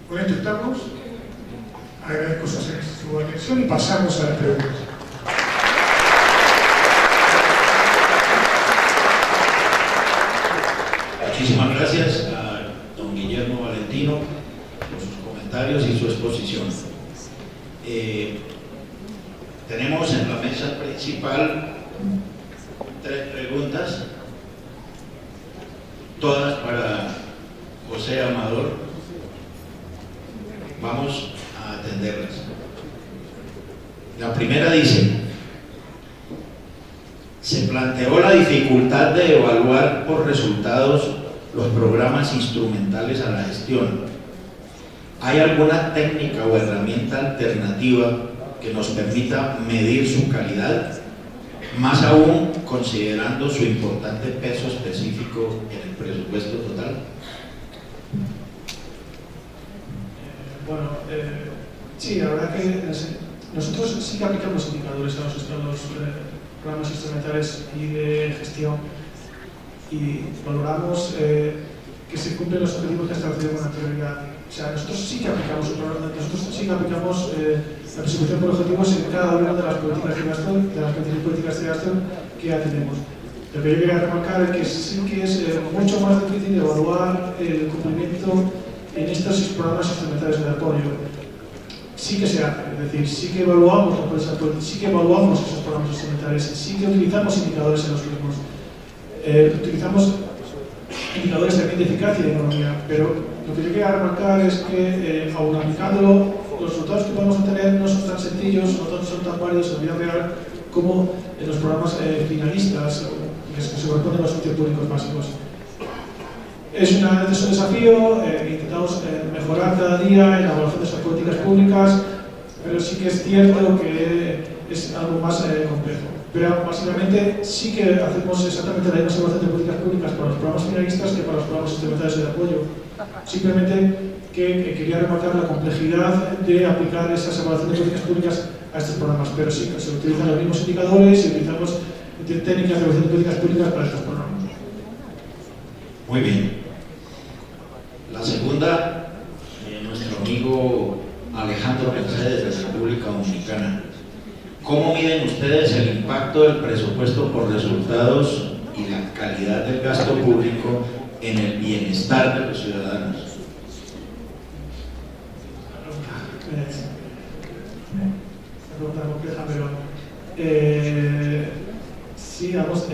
Con esto estamos. Agradezco su atención y pasamos a las preguntas. Muchísimas gracias a don Guillermo Valentino por sus comentarios y su exposición. Tenemos en la mesa principal 3 preguntas, todas para José Amador. Vamos a atenderlas. La primera dice: se planteó la dificultad de evaluar por resultados los programas instrumentales a la gestión. ¿Hay alguna técnica o herramienta alternativa que nos permita medir su calidad, más aún considerando su importante peso específico en el presupuesto total? Bueno, sí, la verdad que nosotros sí que aplicamos indicadores a los programas instrumentales y de gestión, y valoramos que se cumplen los objetivos que establecido con anterioridad. O sea, nosotros sí que aplicamos la persecución por objetivos en cada una de las políticas de gasto, que atendemos. Lo que yo quería remarcar es que sí que es mucho más difícil evaluar el cumplimiento en estos programas instrumentales de apoyo. Sí que se hace, es decir, sí que evaluamos esos programas instrumentales, sí que utilizamos indicadores en los mismos. Utilizamos indicadores también de eficacia y de economía, pero lo que yo quería remarcar es que, aun aplicándolo, los resultados que podemos obtener no son tan sencillos, no son tan válidos en la vida real como en los programas finalistas, que se corresponden a los servicios públicos básicos. Es un desafío, intentamos mejorar cada día en la evaluación de esas políticas públicas, pero sí que es cierto que es algo más complejo. Pero básicamente sí que hacemos exactamente la misma evaluación de políticas públicas para los programas finalistas que para los programas instrumentales de apoyo. Simplemente que quería remarcar la complejidad de aplicar esas evaluaciones de políticas públicas a estos programas, pero sí que se utilizan los mismos indicadores y utilizamos técnicas de evaluación de políticas públicas para estos programas. Muy bien. La segunda, nuestro amigo Alejandro Mercedes de la República Dominicana. ¿Cómo miden ustedes el impacto del presupuesto por resultados y la calidad del gasto público en el bienestar de los ciudadanos? Una pregunta compleja, pero sí, vamos,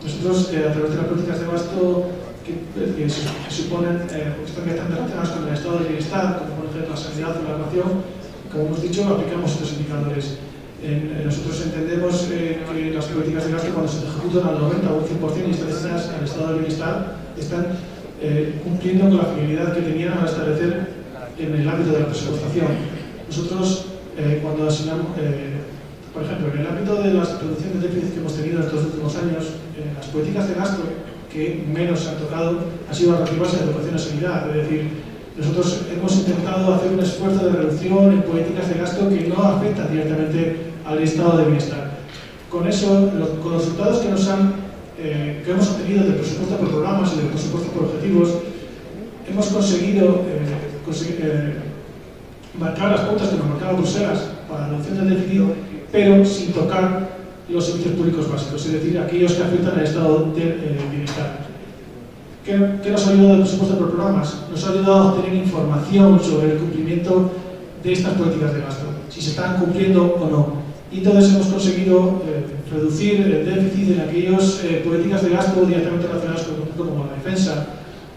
nosotros a través de las políticas de gasto que suponen, están directamente relacionadas con el estado del bienestar, como por ejemplo la sanidad o la educación, como hemos dicho, aplicamos estos indicadores. Nosotros entendemos que las políticas de gasto, cuando se ejecutan al 90 o 100% y están destinadas al estado del bienestar, están cumpliendo con la finalidad que tenían al establecer en el ámbito de la presupuestación. Nosotros, cuando asignamos, por ejemplo, en el ámbito de la reducción de déficit que hemos tenido en estos últimos años, las políticas de gasto que menos se han tocado han sido relativas a la educación y sanidad. Es decir, nosotros hemos intentado hacer un esfuerzo de reducción en políticas de gasto que no afectan directamente al estado de bienestar. Con eso, con los resultados que hemos obtenido del presupuesto por programas y del presupuesto por objetivos, hemos conseguido marcar las pautas que nos marcaba Bruselas para la reducción del déficit, pero sin tocar los servicios públicos básicos, es decir, aquellos que afectan al estado de bienestar. ¿Qué nos ha ayudado el presupuesto por programas? Nos ha ayudado a obtener información sobre el cumplimiento de estas políticas de gasto, si se están cumpliendo o no. Y entonces hemos conseguido reducir el déficit en aquellas políticas de gasto directamente relacionadas con, por ejemplo, como la defensa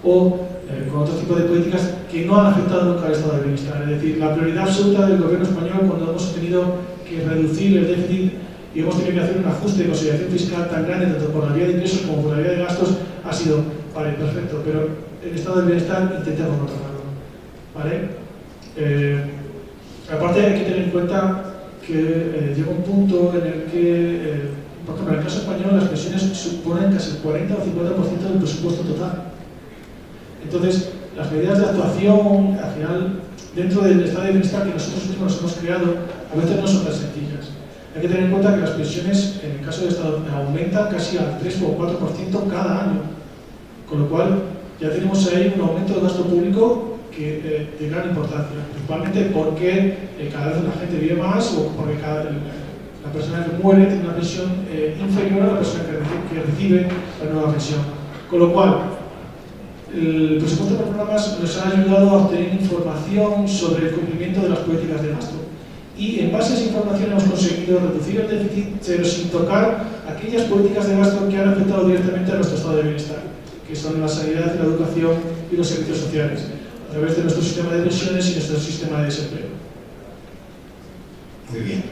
o con otro tipo de políticas que no han afectado nunca al estado de bienestar. Es decir, la prioridad absoluta del gobierno español cuando hemos tenido que reducir el déficit y hemos tenido que hacer un ajuste de consolidación fiscal tan grande, tanto por la vía de ingresos como por la vía de gastos, ha sido, vale, perfecto, pero el estado de bienestar intentamos mejorarlo, ¿vale? Aparte hay que tener en cuenta que llega un punto en el que, por ejemplo, en el caso español, las pensiones suponen casi el 40 o 50% del presupuesto total. Entonces, las medidas de actuación, al final, dentro del estado de bienestar que nosotros mismos hemos creado, a veces no son tan sencillas. Hay que tener en cuenta que las pensiones, en el caso del Estado, aumentan casi al 3 o 4% cada año. Con lo cual, ya tenemos ahí un aumento del gasto público de gran importancia. Principalmente porque cada vez la gente vive más o porque la persona que muere tiene una pensión inferior a la persona que recibe la nueva pensión. Con lo cual, el presupuesto de programas nos ha ayudado a obtener información sobre el cumplimiento de las políticas de gasto. Y en base a esa información hemos conseguido reducir el déficit, pero sin tocar aquellas políticas de gasto que han afectado directamente a nuestro estado de bienestar, que son la sanidad, la educación y los servicios sociales, a través de nuestro sistema de pensiones y nuestro sistema de desempleo. Muy bien.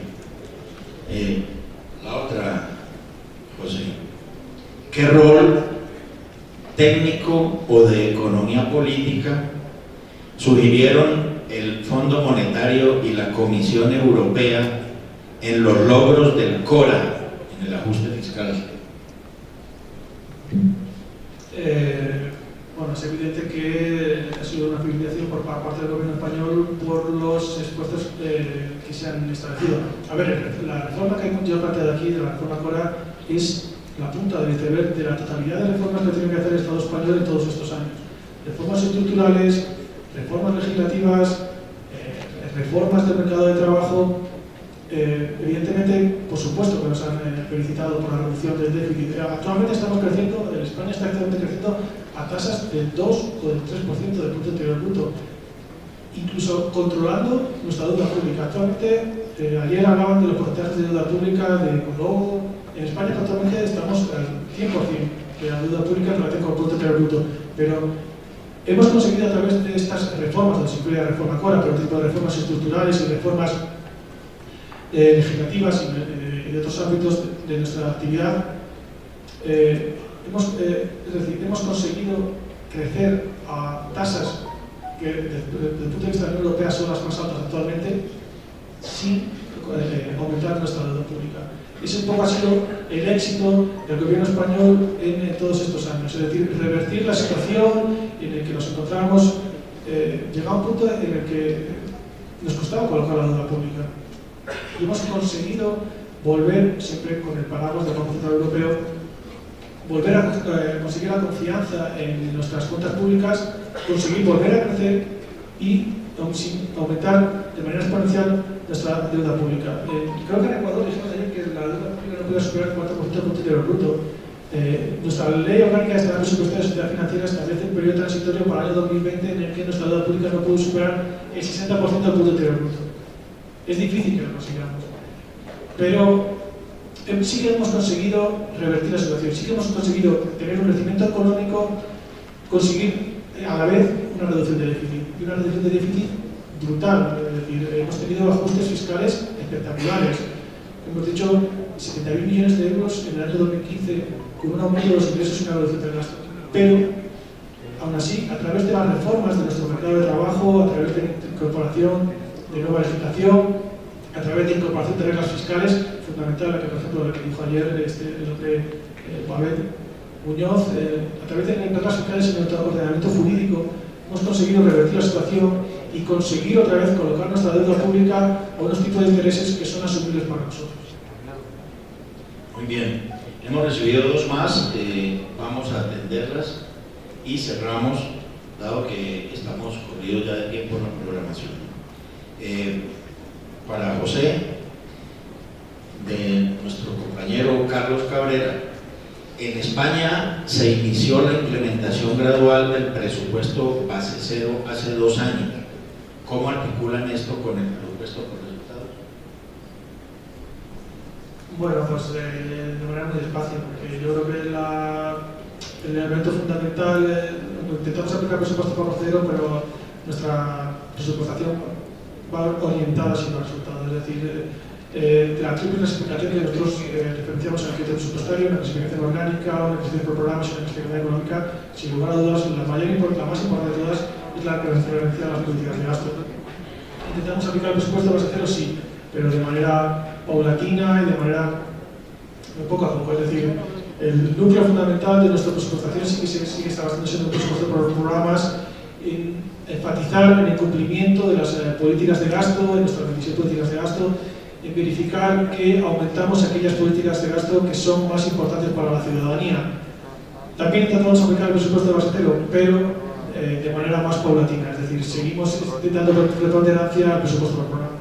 La otra, José. ¿Qué rol técnico o de economía política sugirieron el Fondo Monetario y la Comisión Europea en los logros del CORA en el ajuste fiscal? Bueno, es evidente que ha sido una priorización por parte del gobierno español por los esfuerzos que se han establecido. A ver, la reforma que hemos planteado aquí, de la reforma CORA, es la punta del iceberg de la totalidad de reformas que tiene que hacer el Estado español en todos estos años. Reformas estructurales, reformas legislativas, reformas del mercado de trabajo. Evidentemente, por supuesto que nos han felicitado por la reducción del déficit. Actualmente estamos creciendo, España está actualmente creciendo a tasas del 2 o del 3% del Producto Interior Bruto, incluso controlando nuestra deuda pública. Actualmente, ayer hablaban de los porcentajes de deuda pública de Colombia. En España actualmente estamos al 100% de la deuda pública en relación con el Producto Interior Bruto, pero hemos conseguido a través de estas reformas, donde se incluye la reforma CORA, pero tipo de reformas estructurales y reformas legislativas y de otros ámbitos de nuestra actividad, hemos conseguido crecer a tasas que desde el punto de vista de la Unión Europea son las más altas actualmente, sin aumentar nuestra deuda pública. Ese un poco ha sido el éxito del gobierno español en todos estos años, es decir, revertir la situación en la que nos encontramos, llegado a un punto en el que nos costaba colocar la deuda pública. Y hemos conseguido volver, siempre con el paraguas del Banco Central Europeo, volver a conseguir la confianza en nuestras cuentas públicas, conseguir volver a crecer y aumentar de manera exponencial nuestra deuda pública. Creo que en Ecuador dijimos ayer que la deuda pública no puede superar el 4% del Producto Interior Bruto. Nuestra ley orgánica de estabilidad presupuestaria y sociedad financiera establece un periodo transitorio para el año 2020 en el que nuestra deuda pública no puede superar el 60% del Producto Interior Bruto. Es difícil que lo consigamos, pero sí que hemos conseguido revertir la situación, sí que hemos conseguido tener un crecimiento económico, conseguir a la vez una reducción de déficit, y una reducción de déficit brutal. Es decir, hemos tenido ajustes fiscales espectaculares. Hemos dicho 70.000 millones de euros en el año 2015 con un aumento de los ingresos y una reducción del gasto. Pero, aún así, a través de las reformas de nuestro mercado de trabajo, a través de la incorporación de nueva legislación, a través de incorporación de reglas fiscales, fundamental, la que, por ejemplo, lo que dijo ayer el hombre Pavel Muñoz, a través de reglas fiscales en nuestro ordenamiento jurídico, hemos conseguido revertir la situación y conseguir otra vez colocar nuestra deuda pública a unos tipos de intereses que son asumibles para nosotros. Muy bien, hemos recibido dos más, vamos a atenderlas y cerramos, dado que estamos corridos ya de tiempo en la programación. Para José, de nuestro compañero Carlos Cabrera. En España se inició la implementación gradual del presupuesto base cero hace 2 años. ¿Cómo articulan esto con el presupuesto por resultados? Bueno, pues de manera muy despacio, porque yo creo que el elemento fundamental, intentamos aplicar presupuesto por cero, pero nuestra presupuestación va orientada hacia los resultados. Es decir, la triple clasificación que nosotros referenciamos en el criterio presupuestario, una clasificación orgánica, una clasificación por programas y una clasificación económica, sin lugar a dudas, la más importante de todas es la que referencia a las políticas de gasto. Intentamos aplicar el presupuesto base cero, sí, pero de manera paulatina y de manera poco a poco. Es decir, el núcleo fundamental de nuestra presupuestación sigue estando siendo el presupuesto por programas, en enfatizar en el cumplimiento de las políticas de gasto, en nuestras 27 políticas de gasto, en verificar que aumentamos aquellas políticas de gasto que son más importantes para la ciudadanía. También intentamos aplicar el presupuesto de base cero, pero de manera más paulatina, es decir, seguimos dando preponderancia al presupuesto por programa.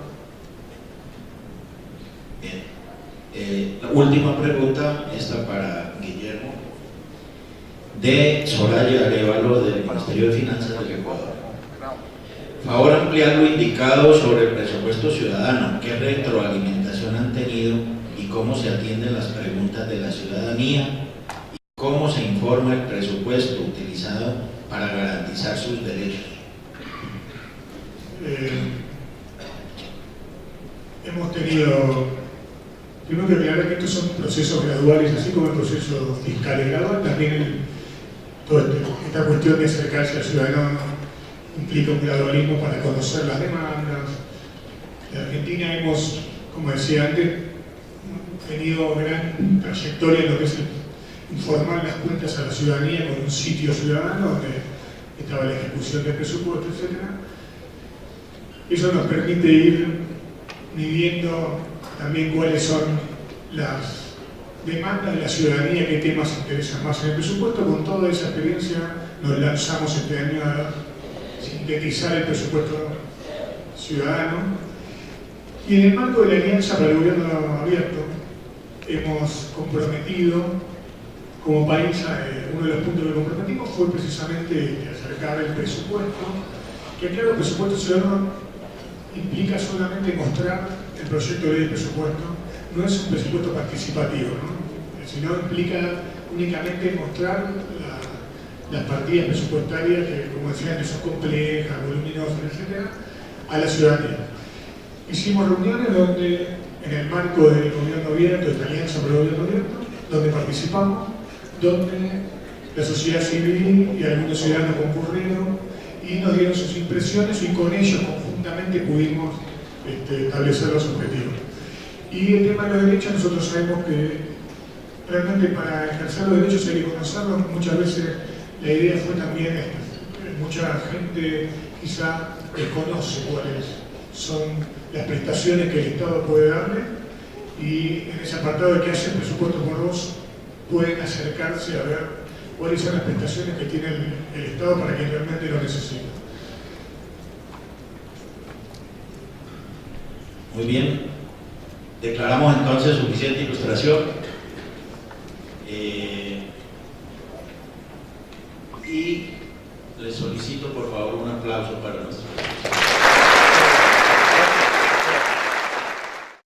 Bien. La última pregunta, esta para Guillermo, de Soraya Arevalo, del Ministerio de Finanzas del Ecuador. Favor ampliar lo indicado sobre el presupuesto ciudadano, qué retroalimentación han tenido y cómo se atienden las preguntas de la ciudadanía y cómo se informa el presupuesto utilizado para garantizar sus derechos. Hemos tenido, primero que aclarar que estos son procesos graduales, así como el proceso fiscal es gradual, también toda esta cuestión de acercarse al ciudadano implica un gradualismo para conocer las demandas. En Argentina hemos, como decía antes, tenido gran trayectoria en lo que es informar las cuentas a la ciudadanía con un sitio ciudadano donde estaba la ejecución del presupuesto, etc. Eso nos permite ir midiendo también cuáles son las demandas de la ciudadanía, qué temas interesan más en el presupuesto. Con toda esa experiencia nos lanzamos este año a sintetizar el presupuesto ciudadano, y en el marco de la Alianza para el Gobierno Abierto hemos comprometido como país, uno de los puntos que comprometimos fue precisamente acercar el presupuesto, que claro, el presupuesto ciudadano implica solamente mostrar el proyecto de ley de presupuesto, no es un presupuesto participativo, ¿no? Sino implica únicamente mostrar las partidas presupuestarias que, como decían, son complejas, voluminosas, etc., a la ciudadanía. Hicimos reuniones donde, en el marco del Gobierno Abierto, de esta Alianza para el Gobierno Abierto, donde participamos, donde la sociedad civil y algunos ciudadanos concurrieron y nos dieron sus impresiones, y con ellos conjuntamente pudimos establecer los objetivos. Y el tema de los derechos, nosotros sabemos que realmente para ejercer los derechos hay que conocerlos. Muchas veces la idea fue también mucha gente quizá desconoce cuáles son las prestaciones que el Estado puede darle, y en ese apartado de que hace el presupuesto por vos pueden acercarse a ver cuáles son las prestaciones que tiene el Estado para quien realmente lo necesita. Muy bien, declaramos entonces suficiente ilustración.